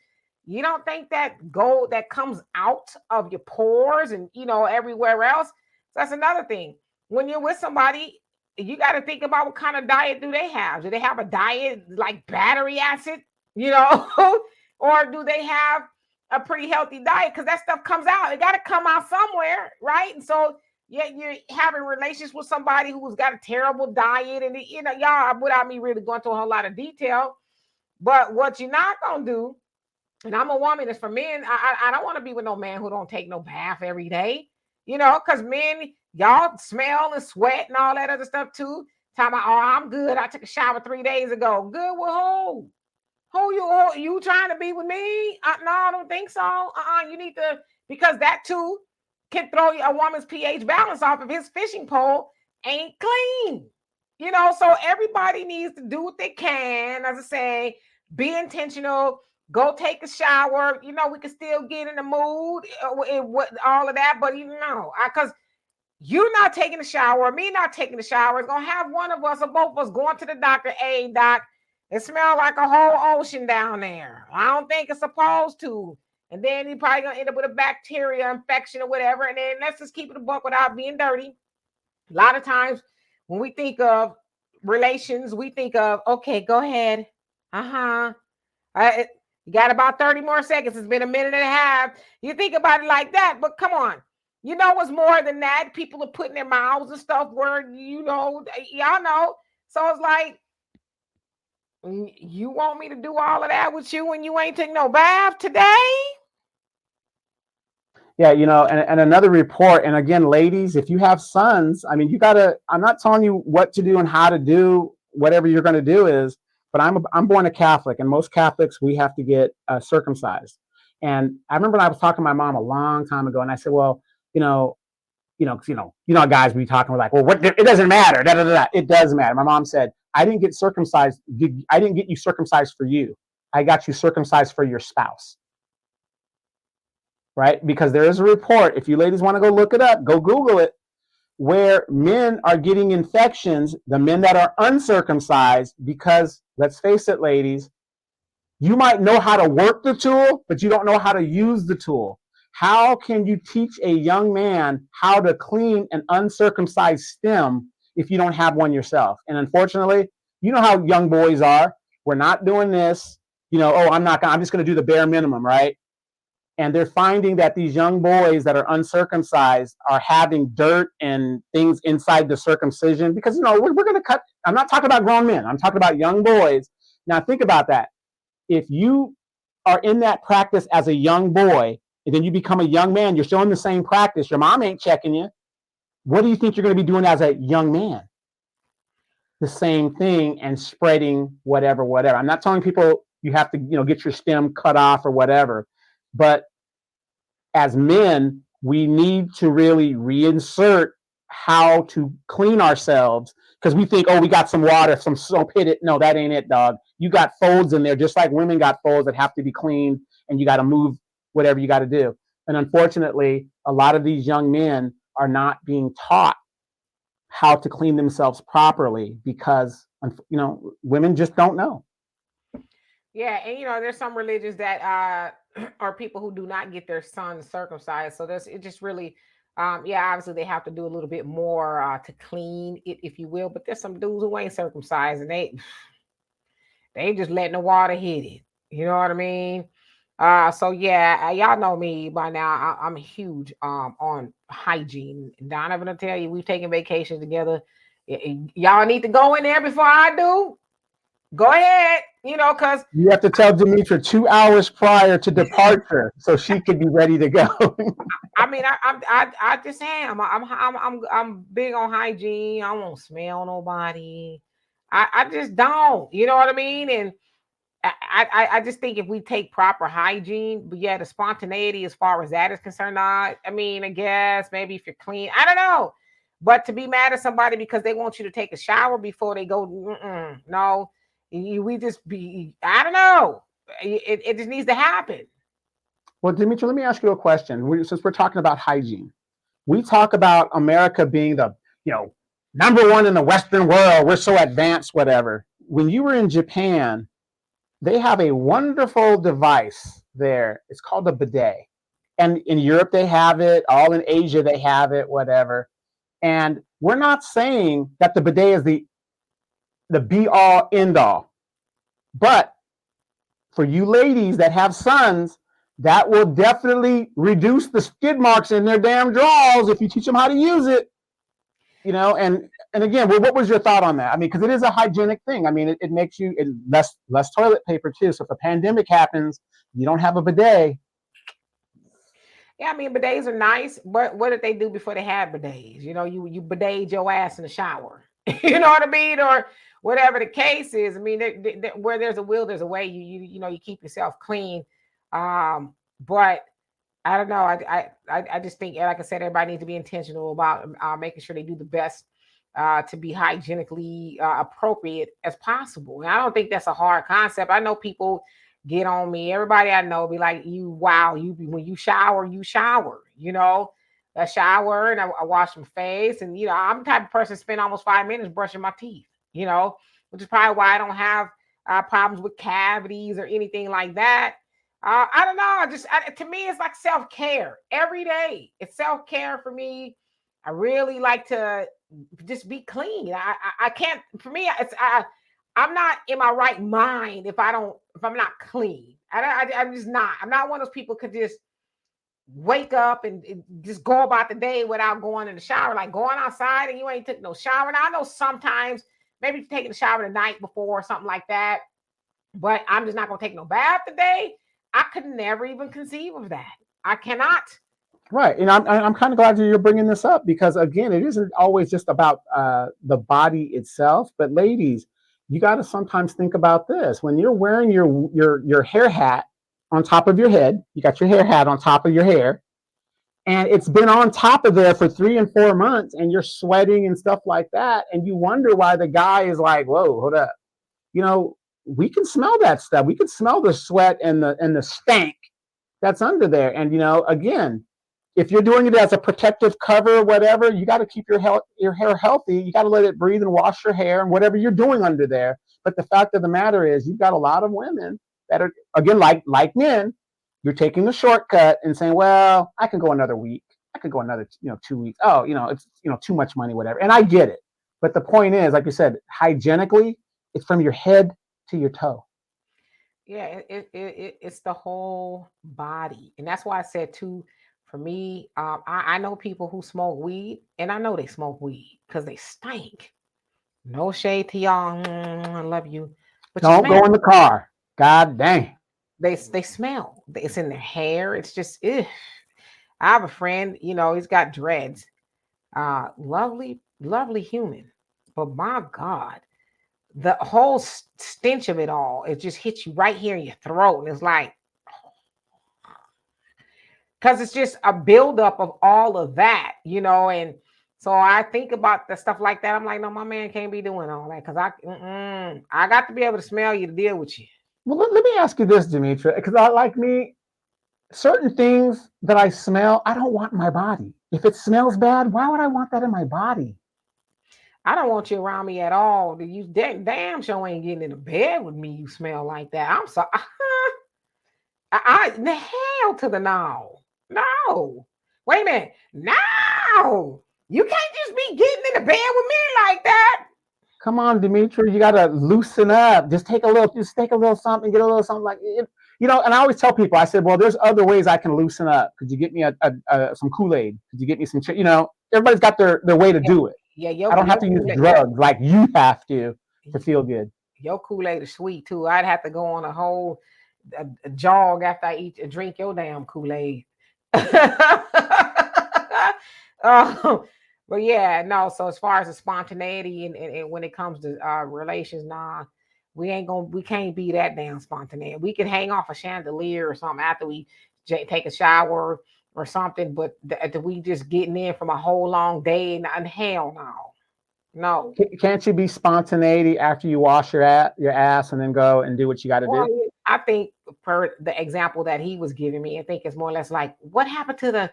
you don't think that gold that comes out of your pores and everywhere else. So that's another thing. When you're with somebody, you got to think about what kind of diet do they have. Do they have a diet like battery acid, you know, or do they have a pretty healthy diet? Because that stuff comes out. It got to come out somewhere, right? And so yeah, you're having relations with somebody who's got a terrible diet, and y'all, without me really going to a whole lot of detail. But what you're not gonna do, and I'm a woman, it's for men. I don't want to be with no man who don't take no bath every day, because men, y'all smell and sweat and all that other stuff too. Talking about, oh, I'm good. I took a shower 3 days ago. Good with who? Who you trying to be with me? No, I don't think so. You need to, because that too can throw a woman's pH balance off if his fishing pole ain't clean. So everybody needs to do what they can. As I say, be intentional. Go take a shower. We can still get in the mood with all of that, but because you not taking a shower, me not taking a shower, is gonna have one of us or both of us going to the doctor. Hey, doc, it smells like a whole ocean down there. I don't think it's supposed to. And then you're probably gonna end up with a bacteria infection or whatever. And then let's just keep it a buck without being dirty. A lot of times when we think of relations, we think of, okay, go ahead. Uh-huh. You got about 30 more seconds. It's been a minute and a half. You think about it like that, but come on. What's more than that? People are putting their mouths and stuff where, y'all know. So it's like, you want me to do all of that with you when you ain't taking no bath today? Yeah, and another report, and again, ladies, if you have sons, I mean, I'm not telling you what to do and how to do whatever you're going to do is, but I'm born a Catholic, and most Catholics, we have to get circumcised. And I remember when I was talking to my mom a long time ago, and I said, well, guys be talking like, well, what? It doesn't matter. Da, da, da, da. It does matter. My mom said, I didn't get circumcised. I didn't get you circumcised for you. I got you circumcised for your spouse. Right? Because there is a report. If you ladies want to go look it up, go Google it, where men are getting infections, the men that are uncircumcised, because let's face it, ladies, you might know how to work the tool, but you don't know how to use the tool. How can you teach a young man how to clean an uncircumcised stem if you don't have one yourself? And unfortunately, you know how young boys are. We're not doing this. Oh, I'm just going to do the bare minimum, right? And they're finding that these young boys that are uncircumcised are having dirt and things inside the circumcision because, we're going to cut. I'm not talking about grown men. I'm talking about young boys. Now, think about that. If you are in that practice as a young boy and then you become a young man, you're still in the same practice. Your mom ain't checking you. What do you think you're going to be doing as a young man? The same thing and spreading whatever. I'm not telling people you have to, get your stem cut off or whatever. But as men, we need to really reinsert how to clean ourselves because we think, oh, we got some water, some soap hit it. No, that ain't it, dog. You got folds in there, just like women got folds that have to be cleaned, and you got to move whatever you got to do. And unfortunately, a lot of these young men are not being taught how to clean themselves properly because, women just don't know. Yeah, and there's some religions that are people who do not get their sons circumcised. So it just really, obviously they have to do a little bit more to clean it, if you will. But there's some dudes who ain't circumcised and they ain't just letting the water hit it. You know what I mean? So yeah, y'all know me by now. I'm huge on hygiene. Donovan will tell you we've taken vacations together. Y'all need to go in there before I do. Go ahead, because you have to tell Demetra 2 hours prior to departure so she could be ready to go. I mean, I just am. I'm big on hygiene. I won't smell nobody. I just don't. You know what I mean? And I just think if we take proper hygiene, but yeah, the spontaneity as far as that is concerned, I guess maybe if you're clean, I don't know. But to be mad at somebody because they want you to take a shower before they go, no. We just be, I don't know. It just needs to happen. Well, Demetra, let me ask you a question. Since we're talking about hygiene, we talk about America being the, number one in the Western world. We're so advanced, whatever. When you were in Japan, they have a wonderful device there. It's called a bidet. And in Europe, they have it. All in Asia, they have it, whatever. And we're not saying that the bidet is the be-all, end-all. But for you ladies that have sons, that will definitely reduce the skid marks in their damn drawers if you teach them how to use it. And again, what was your thought on that? I mean, because it is a hygienic thing. I mean, it makes you less toilet paper too. So if a pandemic happens, you don't have a bidet. Yeah, I mean, bidets are nice, but what did they do before they had bidets? You bidet your ass in the shower. You know what I mean? Or whatever the case is. I mean, where there's a will, there's a way. You keep yourself clean. But I don't know. I just think, like I said, everybody needs to be intentional about making sure they do the best to be hygienically appropriate as possible. And I don't think that's a hard concept. I know people get on me. Everybody I know be like, when you shower, a shower, and I wash my face. And, I'm the type of person spend almost 5 minutes brushing my teeth, which is probably why I don't have problems with cavities or anything like that. I don't know. To me, it's like self-care every day. It's self-care for me. I really like to just be clean. I can't, for me, I'm not in my right mind if I'm not clean. I'm just not. I'm not one of those people who could just wake up and just go about the day without going in the shower, like going outside and you ain't took no shower. And I know sometimes maybe you're taking a shower the night before or something like that, but I'm just not going to take no bath today. I could never even conceive of that. I cannot. Right. And I'm kind of glad you're bringing this up because, again, it isn't always just about the body itself. But ladies, you got to sometimes think about this. When you're wearing your hair hat on top of your head, you got your hair hat on top of your hair, and it's been on top of there for 3 and 4 months, and you're sweating and stuff like that. And you wonder why the guy is like, whoa, hold up. We can smell that stuff. We can smell the sweat and the stank that's under there. And, again, if you're doing it as a protective cover or whatever, you got to keep your hair healthy. You got to let it breathe and wash your hair and whatever you're doing under there. But the fact of the matter is you've got a lot of women that are, again, like men, you're taking the shortcut and saying, well, I can go another week. I could go another, 2 weeks. Oh, it's, too much money, whatever. And I get it. But the point is, like you said, hygienically, it's from your head to your toe. Yeah, it's the whole body, and that's why I said too. For me, I know people who smoke weed, and I know they smoke weed because they stink. No shade to y'all, I love you, but you Don't smell. go in the car. God dang. They smell. It's in their hair. It's just, ugh. I have a friend, he's got dreads. Lovely, lovely human, but my God, the whole stench of it all, it just hits you right here in your throat, and it's like, because it's just a buildup of all of that, and so I think about the stuff like that. I'm like, no, my man can't be doing all that because I got to be able to smell you to deal with you. Well, let me ask you this, Demetra, because I like me, certain things that I smell, I don't want in my body. If it smells bad, why would I want that in my body? I don't want you around me at all. You damn sure ain't getting into bed with me. You smell like that. I'm sorry. The hell to the no. No. Wait a minute. No. You can't just be getting in the bed with me like that. Come on, Demetra, you gotta loosen up. Just take a little something, get a little something like it. And I always tell people, I said, well, there's other ways I can loosen up. Could you get me some Kool-Aid? Could you get me some, everybody's got their way to do it. Yeah, I don't have to use drugs like you have to feel good. Your Kool-Aid is sweet too. I'd have to go on a whole a jog after I drink your damn Kool-Aid. But yeah, no. So as far as the spontaneity and when it comes to relations, nah, we can't be that damn spontaneous. We can hang off a chandelier or something after we take a shower or something, but we just getting in from a whole long day and hell no. No. Can't you be spontaneity after you wash your ass and then go and do what you got to do? I think per the example that he was giving me, I think it's more or less like, what happened to the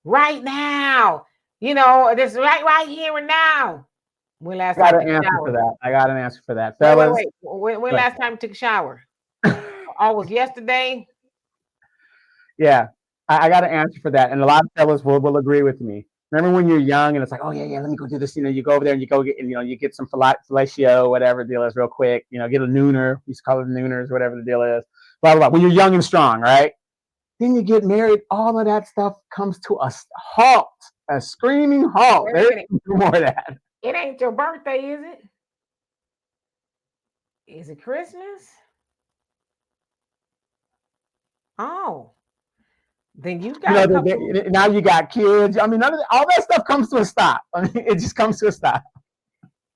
right now? This right here and now. When last time you took a shower? I got an answer for that, Wait, fellas. When last time you took a shower? Oh, was yesterday? Yeah, I got an answer for that, and a lot of fellas will agree with me. Remember when you're young and it's like, oh yeah, let me go do this. You go over there and you go get, you get some fellatio, whatever the deal is, real quick. Get a nooner. We used to call it nooners, whatever the deal is. Blah blah blah. When you're young and strong, right? Then you get married. All of that stuff comes to a halt, a screaming halt. There's no more of that. It ain't your birthday, is it? Is it Christmas? Oh. Then you got now you got kids. I mean, all that stuff comes to a stop. I mean, it just comes to a stop.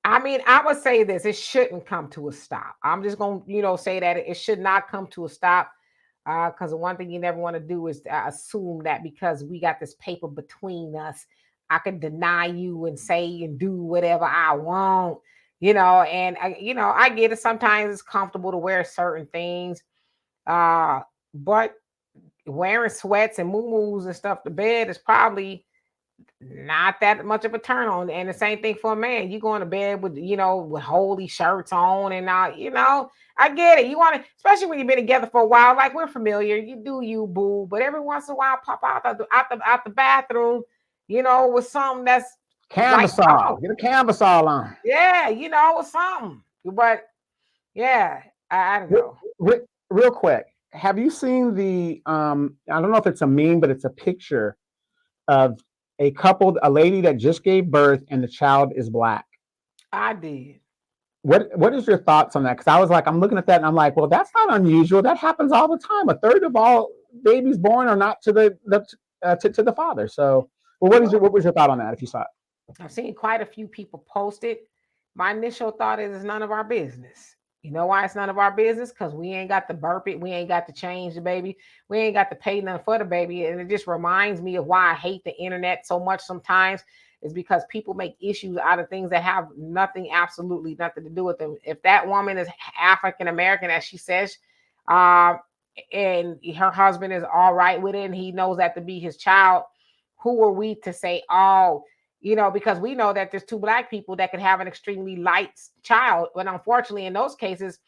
I mean, I would say this: it shouldn't come to a stop. I'm just gonna, say that it should not come to a stop, because the one thing you never want to do is assume that because we got this paper between us, I can deny you and say and do whatever I want, And I get it. Sometimes it's comfortable to wear certain things, but wearing sweats and moo-moos and stuff to bed is probably not that much of a turn on. And the same thing for a man. You going to bed with, with holy shirts on and I get it. You want to, especially when you've been together for a while, like we're familiar. You do you, boo. But every once in a while, pop out the bathroom, with something that's canvas all. Get a canvas all on. Yeah, with something. But yeah, I don't know. Real quick. Have you seen the I don't know if it's a meme, but it's a picture of a lady that just gave birth and the child is black? I did. What is your thoughts on that? Because I was like, I'm looking at that and I'm like, well, that's not unusual. That happens all the time. A third of all babies born are not to the father. So, what was your thought on that if you saw it? I've seen quite a few people post it. My initial thought is it's none of our business. You know why it's none of our business? Because we ain't got to burp it. We ain't got to change the baby. We ain't got to pay nothing for the baby. And it just reminds me of why I hate the internet so much sometimes, is because people make issues out of things that have absolutely nothing to do with them. If that woman is African American, as she says, and her husband is all right with it and he knows that to be his child, who are we to say, oh, because we know that there's two black people that could have an extremely light child. But unfortunately, in those cases,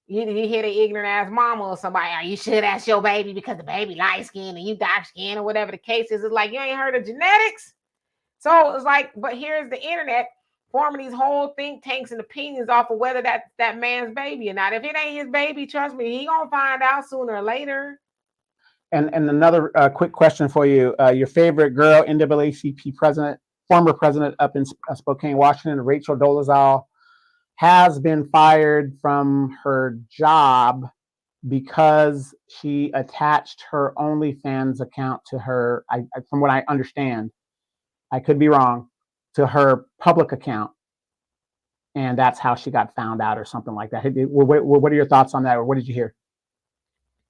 you hear the ignorant ass mama or somebody, oh, you should ask your baby because the baby light skin and you dark skin or whatever the case is. It's like, you ain't heard of genetics. So it's like, but here's the internet forming these whole think tanks and opinions off of whether that man's baby or not. If it ain't his baby, trust me, he gonna find out sooner or later. And another quick question for you: your favorite girl, NAACP president, former president up in Spokane, Washington, Rachel Dolezal, has been fired from her job because she attached her OnlyFans account to her. From what I understand, I could be wrong, to her public account, and that's how she got found out, or something like that. What are your thoughts on that, or what did you hear?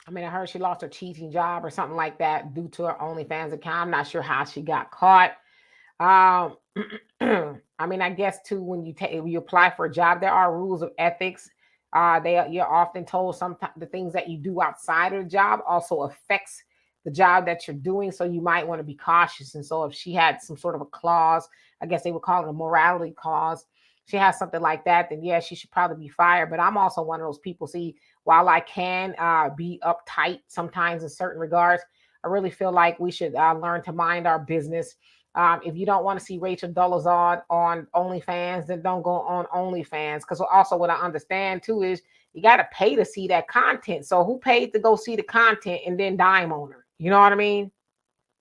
I mean, I heard she lost her teaching job or something like that due to her OnlyFans account. I'm not sure how she got caught. Um, I mean, I guess too, when you apply for a job, there are rules of ethics. You're often told sometimes the things that you do outside of the job also affects the job that you're doing. So you might want to be cautious. And so if she had some sort of a clause, I guess they would call it a morality clause. She has something like that, then yeah, she should probably be fired. But I'm also one of those people. See, while I can be uptight sometimes in certain regards, I really feel like we should learn to mind our business. If you don't want to see Rachel Dolezal on OnlyFans, then don't go on OnlyFans. Because also what I understand too is you got to pay to see that content. So who paid to go see the content and then dime on her? You know what I mean?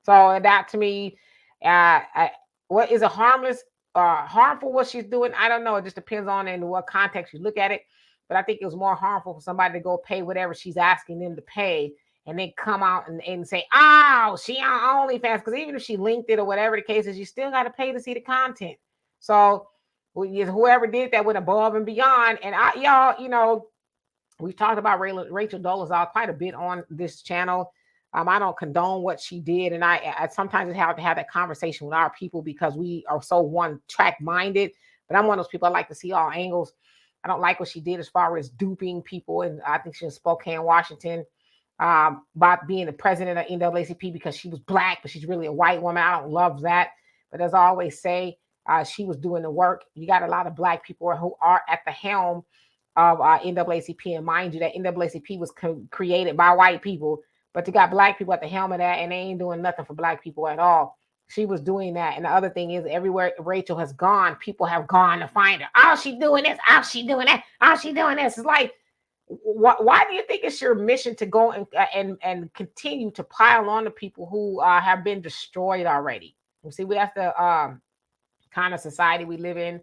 So that to me, what is a harmful what she's doing? I don't know. It just depends on in what context you look at it. But I think it was more harmful for somebody to go pay whatever she's asking them to pay and then come out and say, oh, she on OnlyFans. Because even if she linked it or whatever the case is, you still got to pay to see the content. So whoever did that went above and beyond. And y'all, we've talked about Rachel Dolezal quite a bit on this channel. I don't condone what she did, and I sometimes have to have that conversation with our people because we are so one track minded. But I'm one of those people I like to see all angles. I don't like what she did as far as duping people, and I think she in Spokane, Washington, by being the president of NAACP because she was black, but she's really a white woman. I don't love that, but as I always say, she was doing the work. You got a lot of black people who are at the helm of NAACP, and mind you, that NAACP was created by white people. But you got black people at the helm of that, and they ain't doing nothing for black people at all. She was doing that. And the other thing is, everywhere Rachel has gone, people have gone to find her. Oh, she doing this. Oh, she doing that. Oh, she doing this. It's like, why do you think it's your mission to go and continue to pile on to people who have been destroyed already? You see, that's the kind of society we live in.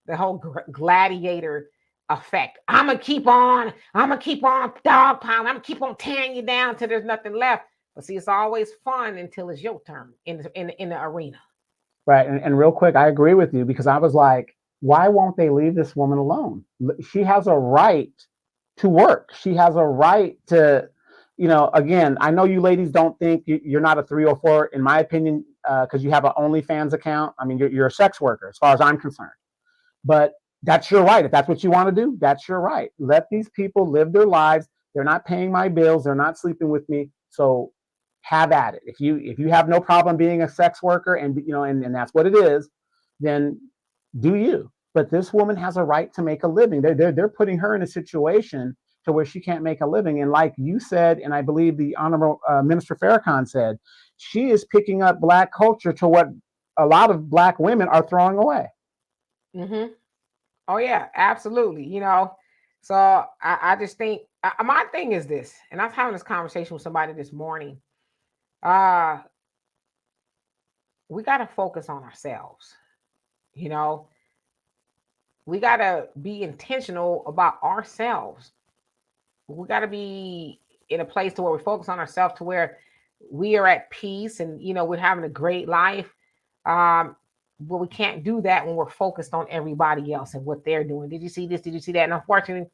The whole gladiator effect. I'm gonna keep on dogpiling. I'm gonna keep on tearing you down till there's nothing left. But see, it's always fun until it's your turn in the arena. Right. And real quick, I agree with you, because I was like, why won't they leave this woman alone? She has a right to work. She has a right to, again, I know you ladies don't think you're not a 304, in my opinion, because you have an OnlyFans account. I mean, you're a sex worker as far as I'm concerned. But that's your right. If that's what you want to do, that's your right. Let these people live their lives. They're not paying my bills. They're not sleeping with me. So have at it. If you have no problem being a sex worker, and and that's what it is, then do you. But this woman has a right to make a living. They're putting her in a situation to where she can't make a living. And like you said, and I believe the Honorable Minister Farrakhan said, she is picking up black culture to what a lot of black women are throwing away. Mm-hmm. Oh yeah, absolutely. So I just think my thing is this, and I was having this conversation with somebody this morning. Uh, we got to focus on ourselves. You know, we got to be intentional about ourselves. We got to be in a place to where we focus on ourselves, to where we are at peace and we're having a great life. But we can't do that when we're focused on everybody else and what they're doing. Did you see this? Did you see that? And unfortunately,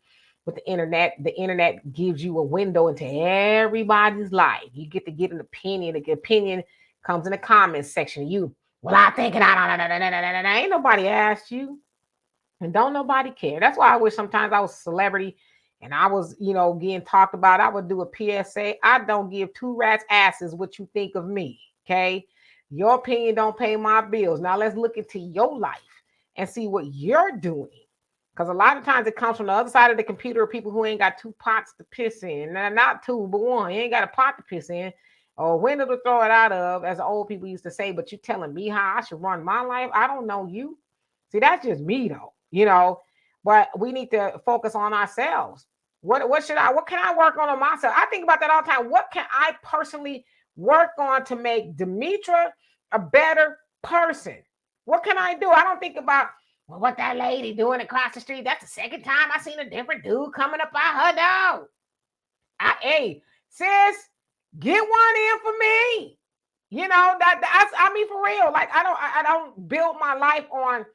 with the internet gives you a window into everybody's life. You get to get an opinion. The opinion comes in the comments section. I think it. Ain't nobody asked you, and don't nobody care. That's why I wish sometimes I was a celebrity and I was, getting talked about. I would do a PSA. I don't give two rats asses what you think of me. Okay. Your opinion don't pay my bills. Now let's look into your life and see what you're doing. Because a lot of times it comes from the other side of the computer, people who ain't got two pots to piss in. Now, not two, but one. You ain't got a pot to piss in or a window to throw it out of, as old people used to say. But you telling me how I should run my life? I don't know you. See, that's just me though, you know. But we need to focus on ourselves. What can I work on myself? I think about that all the time. What can I personally work on to make Demetra a better person? What can I do? I don't think about, well, what that lady doing across the street. That's the second time I seen a different dude coming up by her dog. Hey, sis, get one in for me. You know, that's I mean, for real. Like, I don't build my life on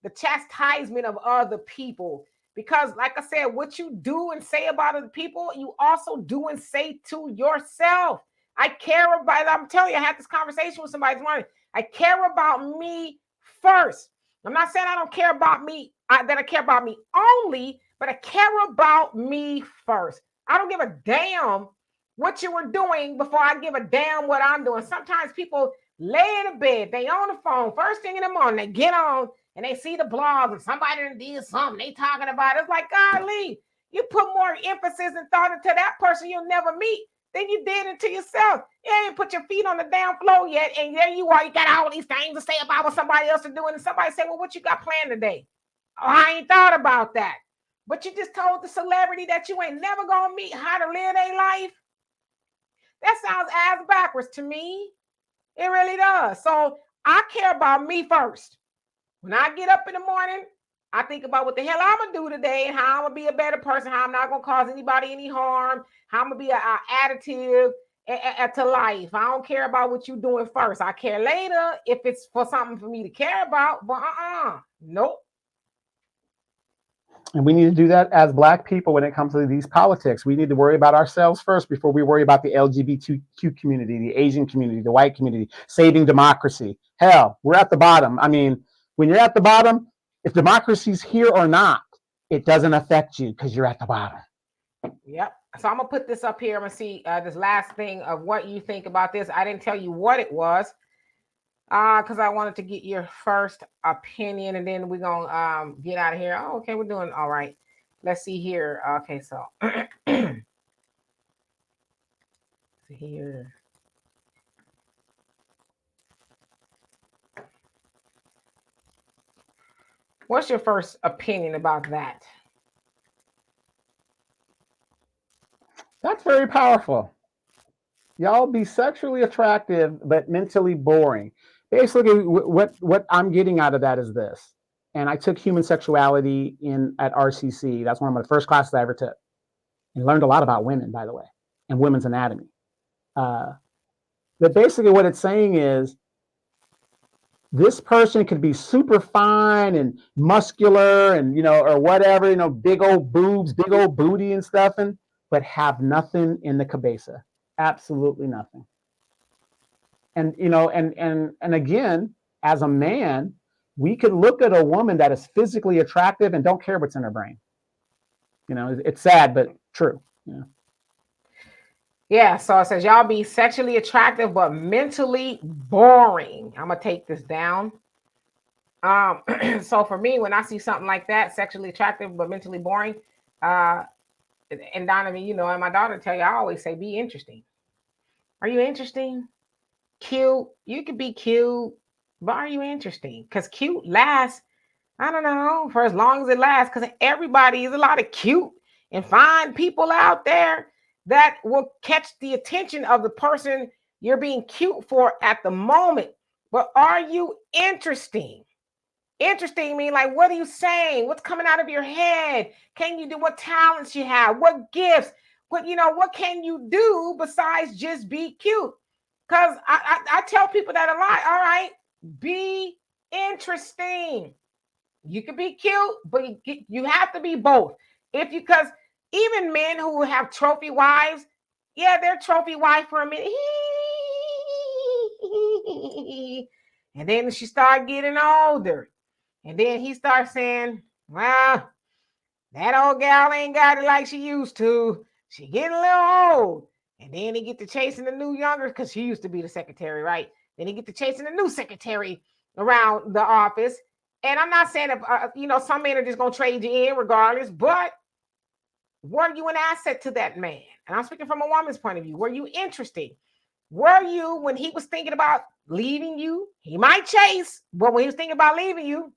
the chastisement of other people. Because, like I said, what you do and say about other people, you also do and say to yourself. I care about, I'm telling you, I had this conversation with somebody this morning. I care about me first. I'm not saying I don't care about me, that I care about me only, but I care about me first. I don't give a damn what you were doing before I give a damn what I'm doing. Sometimes people lay in the bed, they on the phone, first thing in the morning, they get on and they see the blog and somebody did something, they talking about it. It's like, golly, you put more emphasis and thought into that person you'll never meet than you did into yourself. You ain't put your feet on the damn floor yet, and there you are, you got all these things to say about what somebody else is doing, and somebody say, well, what you got planned today? Oh, I ain't thought about that. But you just told the celebrity that you ain't never gonna meet how to live their life. That sounds ass backwards to me. It really does. So I care about me first. When I get up in the morning, I think about what the hell I'm going to do today and how I'm going to be a better person, how I'm not going to cause anybody any harm, how I'm going to be an additive to life. I don't care about what you're doing first. I care later if it's for something for me to care about, but nope. And we need to do that as Black people when it comes to these politics. We need to worry about ourselves first before we worry about the LGBTQ community, the Asian community, the white community, saving democracy. Hell, we're at the bottom. I mean, when you're at the bottom, if democracy's here or not, it doesn't affect you because you're at the bottom. Yep. So I'm going to put this up here. I'm going to see this last thing of what you think about this. I didn't tell you what it was because I wanted to get your first opinion, and then we're going to get out of here. Oh, okay, we're doing all right. Let's see here. Okay, so here. What's your first opinion about that? That's very powerful. Y'all be sexually attractive, but mentally boring. Basically, what I'm getting out of that is this. And I took human sexuality at RCC. That's one of my first classes I ever took. And learned a lot about women, by the way, and women's anatomy. But basically what it's saying is this person could be super fine and muscular and, or whatever, big old boobs, big old booty and stuff, but have nothing in the cabeza. Absolutely nothing. And, and again, as a man, we could look at a woman that is physically attractive and don't care what's in her brain. It's sad, but true. Yeah, so it says y'all be sexually attractive but mentally boring. I'm gonna take this down. So for me, when I see something like that, sexually attractive but mentally boring, and Donovan, and my daughter tell you, I always say, be interesting. Are you interesting? Cute. You could be cute, but are you interesting? Because cute lasts, I don't know, for as long as it lasts, because everybody is a lot of cute and fine people out there that will catch the attention of the person you're being cute for at the moment. But are you interesting? Interesting mean like, what are you saying? What's coming out of your head? Can you do what talents you have? What gifts? What can you do besides just be cute? Because I tell people that a lot. All right, be interesting. You can be cute, but you have to be both. Because even men who have trophy wives, yeah, they're trophy wife for a minute. And then she started getting older. And then he starts saying, well, that old gal ain't got it like she used to. She getting a little old. And then he get to chasing the new younger, because she used to be the secretary, right? Then he get to chasing the new secretary around the office. And I'm not saying that, some men are just going to trade you in regardless, but were you an asset to that man? And I'm speaking from a woman's point of view. Were you interesting? Were you, when he was thinking about leaving you, he might chase, but when he was thinking about leaving you,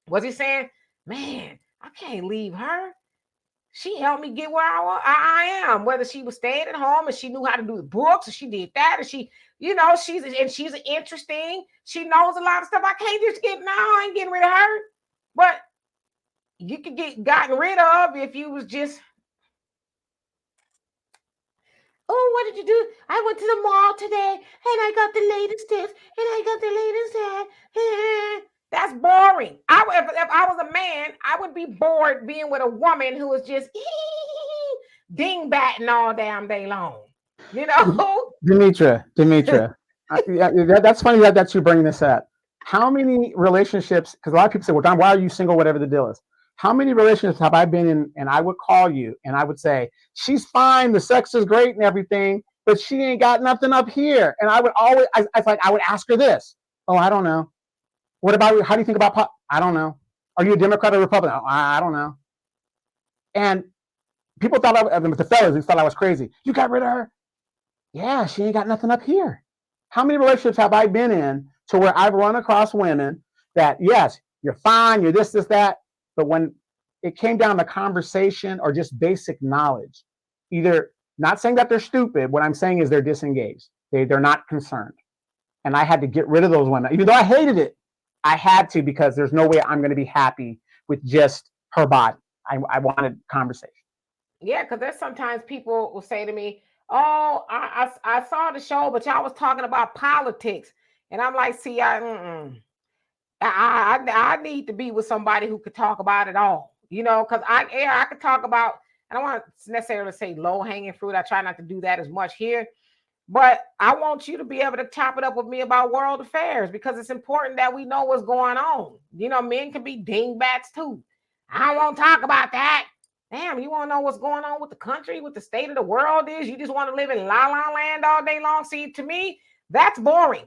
Was he saying, man, I can't leave her? She helped me get where I am. Whether she was staying at home and she knew how to do the books, and she did that, and she's interesting. She knows a lot of stuff. I can't just I ain't getting rid of her. But you could get gotten rid of if you was just, oh, what did you do? I went to the mall today and I got the latest this and I got the latest that. That's boring. If I was a man, I would be bored being with a woman who was just ding-batting all damn day long. You know? Demetra, that's funny that you bring this up. How many relationships, because a lot of people say, well, Don, why are you single, whatever the deal is? How many relationships have I been in and I would call you and I would say, she's fine, the sex is great and everything, but she ain't got nothing up here. And I would always, I would ask her this. Oh, I don't know. What about, how do you think about, I don't know. Are you a Democrat or Republican? Oh, I don't know. And people thought, the fellas thought I was crazy. You got rid of her? Yeah, she ain't got nothing up here. How many relationships have I been in to where I've run across women that, yes, you're fine, you're this, that, but when it came down to conversation or just basic knowledge, either not saying that they're stupid, what I'm saying is they're disengaged. They're not concerned. And I had to get rid of those women. Even though I hated it, I had to, because there's no way I'm going to be happy with just her body. I wanted conversation. Yeah, because there's sometimes people will say to me, oh, I saw the show, but y'all was talking about politics. And I'm like, see, I need to be with somebody who could talk about it all, because I could talk about, I don't want to necessarily say low hanging fruit. I try not to do that as much here, but I want you to be able to chop it up with me about world affairs, because it's important that we know what's going on. Men can be dingbats too. I don't want to talk about that. Damn, you want to know what's going on with the country, what the state of the world is? You just want to live in la la land all day long? See, to me, that's boring.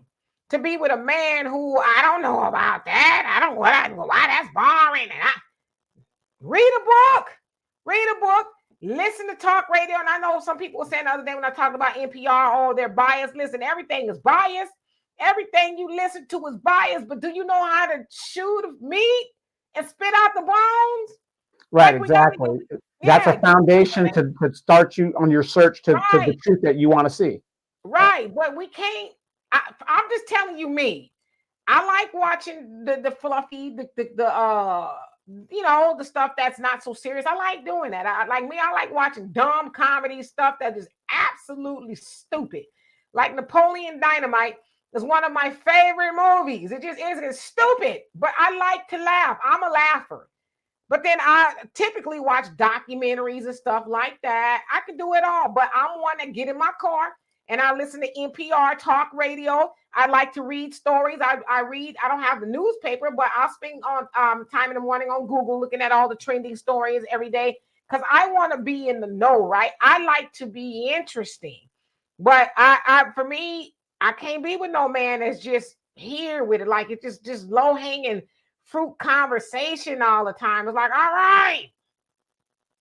To be with a man who, I don't know about that. I don't why that's boring. And read a book, listen to talk radio. And I know some people were saying the other day when I talked about NPR, oh, they're biased. Listen, everything is biased. Everything you listen to is biased. But do you know how to chew meat and spit out the bones? Right, like exactly. That's a foundation to start you on your search to the truth that you want to see. Right, but we can't. I'm just telling you, me. I like watching the fluffy, the the stuff that's not so serious. I like doing that. I like watching dumb comedy stuff that is absolutely stupid. Like Napoleon Dynamite is one of my favorite movies. It just is. It's stupid, but I like to laugh. I'm a laugher. But then I typically watch documentaries and stuff like that. I can do it all, but I'm one that get in my car and I listen to NPR talk radio. I like to read stories. I read. I don't have the newspaper, but I'll spend on time in the morning on Google looking at all the trending stories every day, because I want to be in the know, right? I like to be interesting, but for me, I can't be with no man that's just here with it, like it's just low hanging fruit conversation all the time. It's like, all right.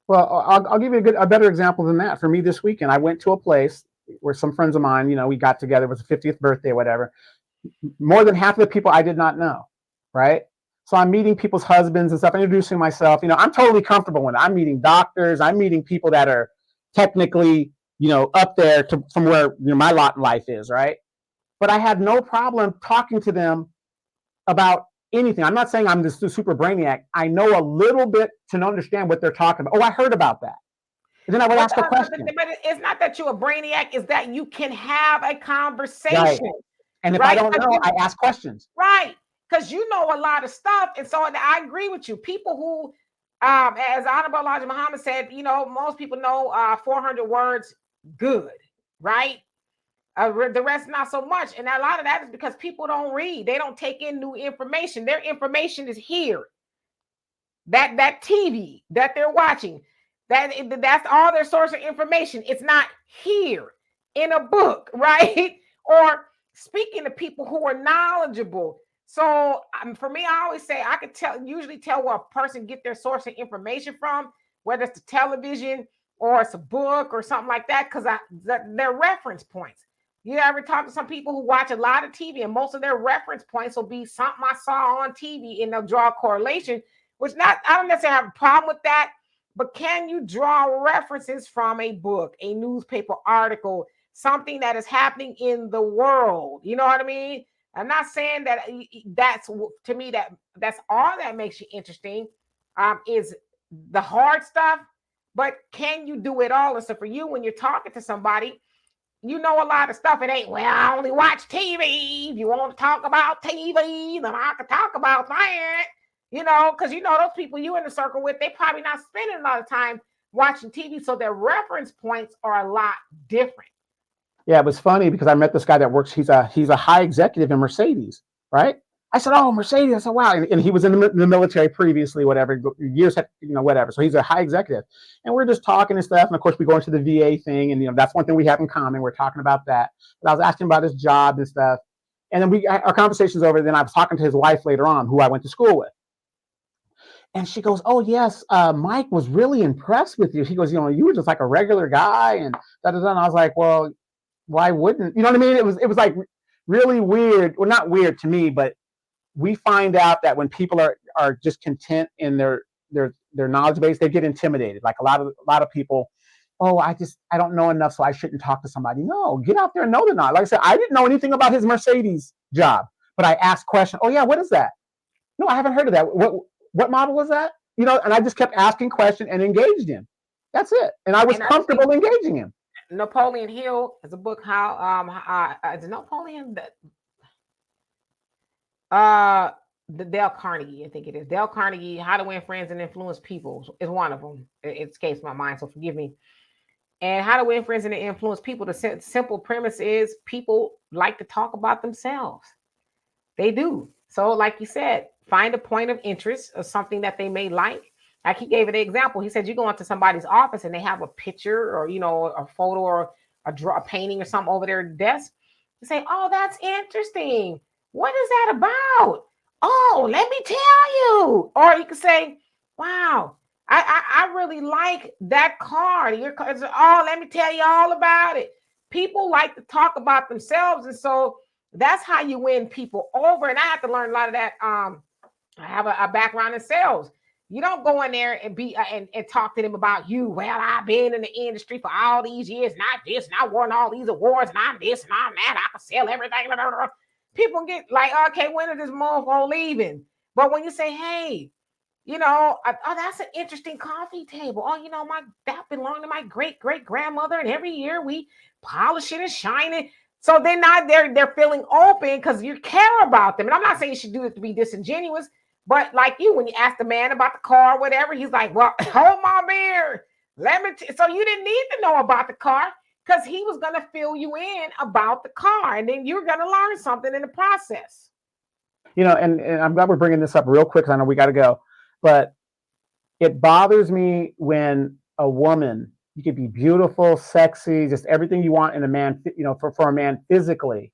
Well, I'll give you a better example than that. For me this weekend, I went to a place where some friends of mine, we got together. It was a 50th birthday, whatever. More than half of the people I did not know, right? So I'm meeting people's husbands and stuff, introducing myself. I'm totally comfortable when I'm meeting doctors. I'm meeting people that are technically, up there from where my lot in life is, right? But I had no problem talking to them about anything. I'm not saying I'm this super brainiac. I know a little bit to understand what they're talking about. Oh, I heard about that. And then I would ask a question. But it's not that you're a brainiac, it's that you can have a conversation. Right. And if I don't know, I ask questions. Right. Because you know a lot of stuff. And so I agree with you. People who, as Honorable Elijah Muhammad said, most people know 400 words good, right? The rest not so much. And a lot of that is because people don't read. They don't take in new information. Their information is here. That TV that they're watching, that's all their source of information. It's not here in a book, right? Or speaking to people who are knowledgeable. So for me, I always say I could usually tell where a person get their source of information from, whether it's the television or it's a book or something like that, because they're reference points. You ever talk to some people who watch a lot of TV and most of their reference points will be something I saw on TV and they'll draw a correlation, which not, I don't necessarily have a problem with that, but can you draw references from a book, a newspaper article, something that is happening in the world? You know what I mean? I'm not saying that that's, to me, that's all that makes you interesting, is the hard stuff, but can you do it all? And so for you, when you're talking to somebody, you know a lot of stuff. It ain't, well, I only watch TV. If you want to talk about TV, then I can talk about that. You know, because you know those people you in the circle with, they probably not spending a lot of time watching TV. So their reference points are a lot different. Yeah, it was funny because I met this guy that works. He's a high executive in Mercedes, right? I said, "Oh, Mercedes." I said, "Wow," and he was in the military previously, whatever years, whatever. So he's a high executive, and we're just talking and stuff. And of course, we go into the VA thing, and that's one thing we have in common. We're talking about that. But I was asking about his job and stuff, and then our conversation's over. Then I was talking to his wife later on, who I went to school with. And she goes, "Oh yes, Mike was really impressed with you." He goes, "You were just like a regular guy," and da da da. And I was like, "Well, why wouldn't you know what I mean?" It was like really weird. Well, not weird to me, but we find out that when people are just content in their knowledge base, they get intimidated. Like a lot of people, "Oh, I don't know enough, so I shouldn't talk to somebody." No, get out there and know the knowledge. Like I said, I didn't know anything about his Mercedes job, but I asked questions. "Oh yeah, what is that?" "No, I haven't heard of that. What model was that?" And I just kept asking questions and engaged him. That's it. And I was comfortable engaging him. Napoleon Hill has a book. Is it Napoleon? The Dale Carnegie, I think it is. Dale Carnegie, How to Win Friends and Influence People is one of them. It escapes my mind, so forgive me. And How to Win Friends and Influence People, the simple premise is people like to talk about themselves. They do. So like you said, find a point of interest or something that they may like. Like he gave an example. He said you go into somebody's office and they have a picture or, a photo or a painting or something over their desk. You say, "Oh, that's interesting. What is that about? Oh, let me tell you." Or you can say, "Wow, I really like that car. Your car. Oh, let me tell you all about it." People like to talk about themselves. And so that's how you win people over. And I have to learn a lot of that. I have a background in sales. You don't go in there and be and talk to them about you. "Well, I've been in the industry for all these years, not this, and I won all these awards, and I'm this and I'm that. I can sell everything." People get like, "Okay, when is this motherfucker leaving?" But when you say, "Hey, oh, that's an interesting coffee table. Oh, that belonged to my great grandmother, and every year we polish it and shine it." So then now they're feeling open because you care about them. And I'm not saying you should do it to be disingenuous, but like you, when you ask the man about the car or whatever, he's like, "Well, hold my beer. Let me." So you didn't need to know about the car because he was going to fill you in about the car, and then you're going to learn something in the process. And I'm glad we're bringing this up real quick because I know we got to go. But it bothers me when a woman, you could be beautiful, sexy, just everything you want in a man, for a man physically,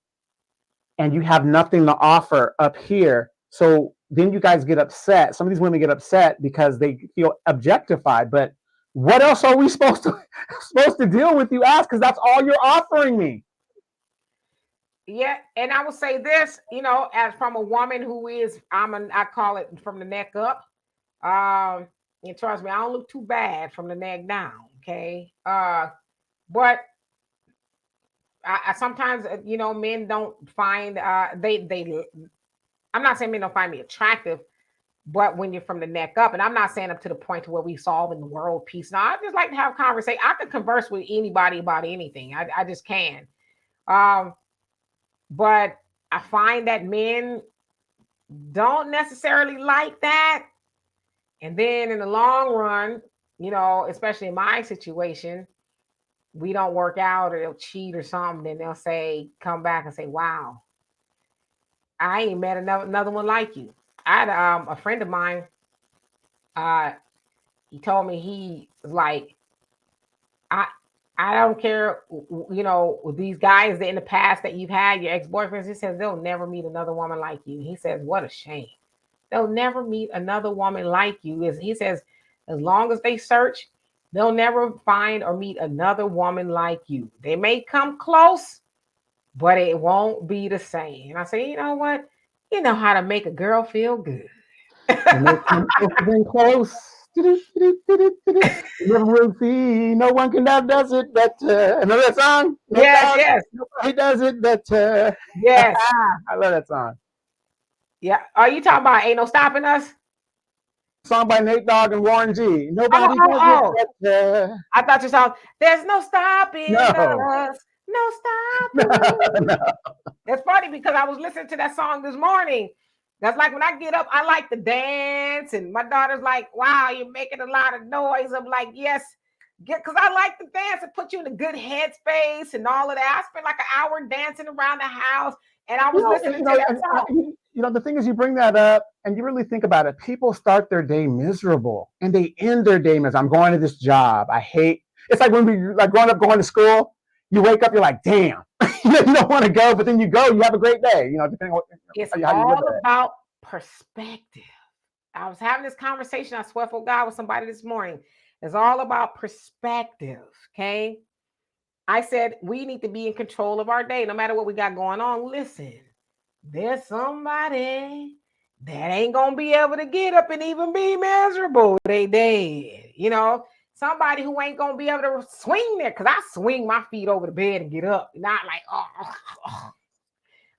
and you have nothing to offer up here. So then you guys get upset. Some of these women get upset because they feel objectified. But what else are we supposed to deal with, you ask? Because that's all you're offering me. Yeah, and I will say this, as from a woman who is, I call it from the neck up. And trust me, I don't look too bad from the neck down. Okay, but I sometimes, men don't find they. I'm not saying men don't find me attractive, but when you're from the neck up, and I'm not saying up to the point to where we solving the world peace. Now, I just like to have a conversation. I can converse with anybody about anything. I just can. But I find that men don't necessarily like that. And then in the long run, especially in my situation, we don't work out or they'll cheat or something. Then they'll come back and say, "Wow, I ain't met another one like you." I had a friend of mine. He told me he was like, I I don't care, these guys that in the past that you've had, your ex-boyfriends, he says they'll never meet another woman like you. He says, what a shame. They'll never meet another woman like you. He says, as long as they search, they'll never find or meet another woman like you. They may come close, but it won't be the same. And I say, you know what? You know how to make a girl feel good. When they come in close, you never will see. No one can does it better. Remember that song? No Yes, dog, yes, nobody does it better. yes. I love that song. Yeah. Are you talking about Ain't No Stopping Us? Song by Nate Dogg and Warren G. Oh, Nobody oh, does it oh. better. I thought you saw There's No Stopping No, Us. No stopping. no. It's funny because I was listening to that song this morning. That's like when I get up, I like to dance, and my daughter's like, "Wow, you're making a lot of noise." I'm like, "Yes, because I like to dance and put you in a good headspace and all of that." I spent like an hour dancing around the house, and I was listening to that song. The thing is, you bring that up, and you really think about it. People start their day miserable, and they end their day miserable. I'm going to this job. I hate. It's like when we like growing up going to school. You wake up, you're like, damn. You don't want to go, but then you go. You have a great day. Depending on It's how you look all at it. about perspective. I was having this conversation, I swear for God, with somebody this morning. It's all about perspective. Okay. I said we need to be in control of our day, no matter what we got going on. Listen, there's somebody that ain't gonna be able to get up and even be miserable. They dead. Somebody who ain't gonna be able to swing there, because I swing my feet over the bed and get up. Not like, oh.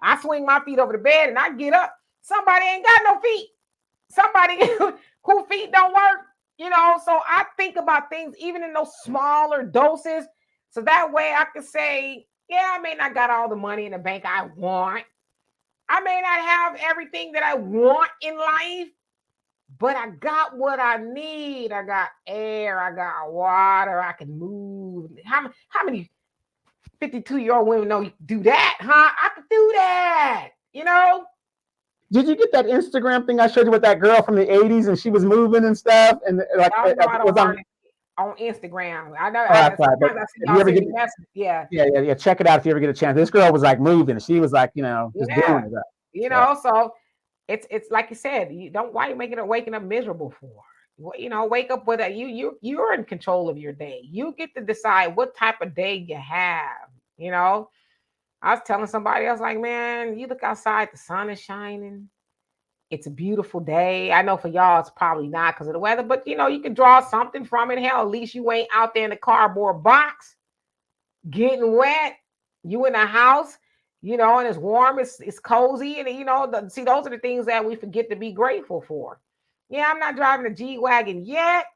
I swing my feet over the bed and I get up. Somebody ain't got no feet. Somebody who feet don't work. So I think about things even in those smaller doses. So that way I can say, yeah, I may not got all the money in the bank I want. I may not have everything that I want in life, but I got what I need. I got air, I got water, I can move. How many 52-year-old women know you can do that, huh? I can do that. Did you get that Instagram thing I showed you with that girl from the 80s and she was moving and stuff? And like, I it don't was on Instagram. I know. Oh, that's right. But Sometimes I see if y'all you ever send get, me messages. Yeah. yeah, check it out if you ever get a chance. This girl was like moving. She was like, just Yeah. doing it. So So it's like you said, you don't why you making it waking up miserable for? Wake up with you're in control of your day. You get to decide what type of day you have. I was telling somebody else, like, man, you look outside, the sun is shining. It's a beautiful day. I know for y'all it's probably not because of the weather, but you can draw something from it. Hell, at least you ain't out there in the cardboard box getting wet. You in the house, and it's warm, it's cozy, and see, those are the things that we forget to be grateful for. Yeah, I'm not driving a G-Wagon yet,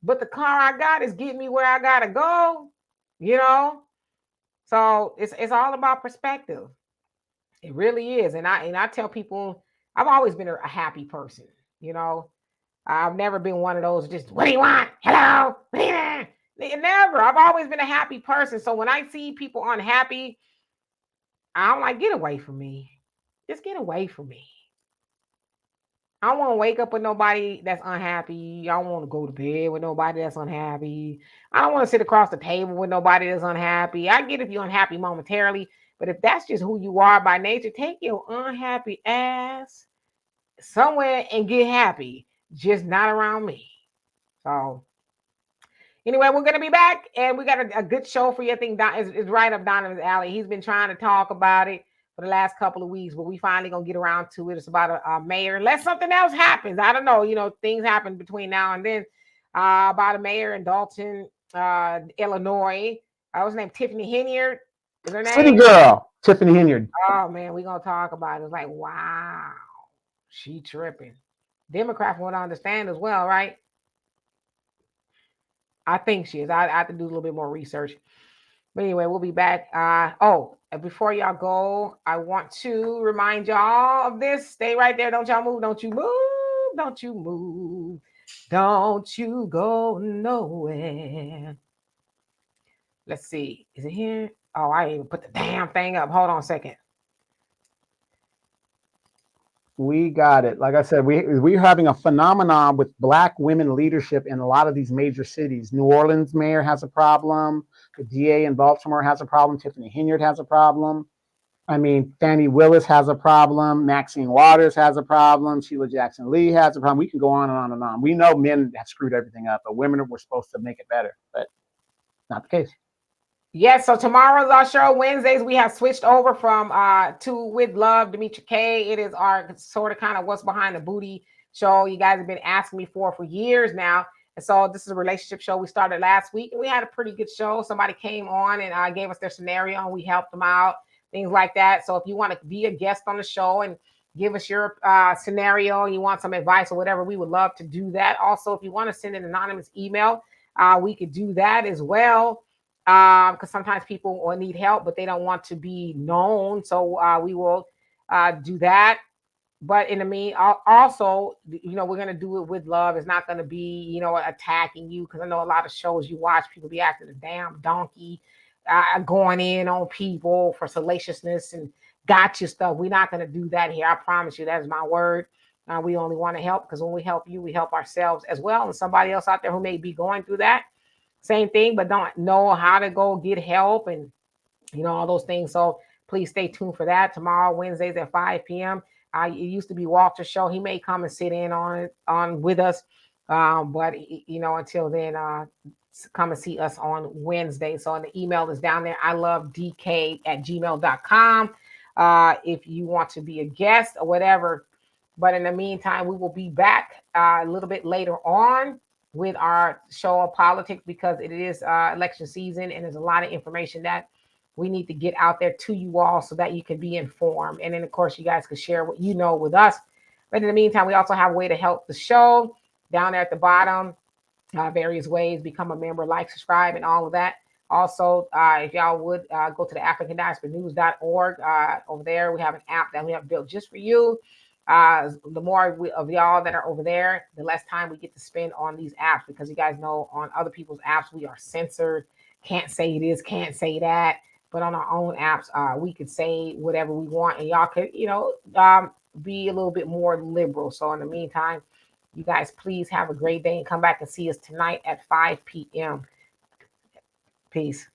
but the car I got is getting me where I gotta go. You know, so it's all about perspective. It really is, and I tell people I've always been a happy person. You know, I've never been one of those just, what do you want? Hello? Never. I've always been a happy person. So when I see people unhappy, I'm like, get away from me. Just get away from me. I don't want to wake up with nobody that's unhappy. I don't want to go to bed with nobody that's unhappy. I don't want to sit across the table with nobody that's unhappy. I get if you're unhappy momentarily, but if that's just who you are by nature, take your unhappy ass somewhere and get happy. Just not around me. So anyway, we're going to be back, and we got a good show for you. I think is right up Donovan's alley. He's been trying to talk about it for the last couple of weeks, but we finally going to get around to it. It's about a mayor, unless something else happens. I don't know. Things happen between now and then. About a mayor in Dalton, Illinois. What's her name? Tiffany Henyard is her name? City girl, Tiffany Henyard. Oh, man, we're going to talk about it. It's like, wow, she tripping. Democrats want to understand as well, right? I think she is. I have to do a little bit more research. But anyway, we'll be back. Before y'all go, I want to remind y'all of this. Stay right there. Don't y'all move. Don't you move. Don't you move. Don't you go nowhere. Let's see. Is it here? Oh, I didn't even put the damn thing up. Hold on a second. We got it. Like I said, we're having a phenomenon with Black women leadership in a lot of these major cities. New Orleans mayor has a problem. The DA in Baltimore has a problem. Tiffany Henyard has a problem. I mean, Fannie Willis has a problem. Maxine Waters has a problem. Sheila Jackson Lee has a problem. We can go on and on and on. We know men have screwed everything up, but women were supposed to make it better, but not the case. Yes, so tomorrow's our show. Wednesdays we have switched over from to With Love, Demetra Kaye. It is our sort of kind of what's behind the booty show. You guys have been asking me for years now. And so this is a relationship show we started last week, and we had a pretty good show. Somebody came on and gave us their scenario, and we helped them out, things like that. So if you want to be a guest on the show and give us your scenario, you want some advice or whatever, we would love to do that. Also, if you want to send an anonymous email, we could do that as well, because sometimes people will need help, but they don't want to be known. So we will do that. But in the mean, also, we're gonna do it with love. It's not gonna be, attacking you, because I know a lot of shows you watch, people be acting a damn donkey, going in on people for salaciousness and gotcha stuff. We're not gonna do that here. I promise you. That's my word. We only want to help, because when we help you, we help ourselves as well, and somebody else out there who may be going through that same thing, but don't know how to go get help and all those things. So please stay tuned for that tomorrow, Wednesdays at 5 p.m. It used to be Walter's show. He may come and sit in on with us, but until then, come and see us on Wednesday. So the email is down there. I love dk@gmail.com. If you want to be a guest or whatever. But in the meantime, we will be back a little bit later on with our show of politics, because it is election season, and there's a lot of information that we need to get out there to you all so that you can be informed. And then, of course, you guys can share what you know with us. But in the meantime, we also have a way to help the show down there at the bottom, various ways, become a member, like, subscribe, and all of that. Also, if y'all would go to the africandiasporanews.org. Over there, we have an app that we have built just for you. The more of y'all that are over there, the less time we get to spend on these apps, because you guys know on other people's apps we are censored, can't say this, can't say that. But on our own apps, we could say whatever we want, and y'all could be a little bit more liberal. So in the meantime, you guys please have a great day, and come back and see us tonight at 5 p.m. Peace.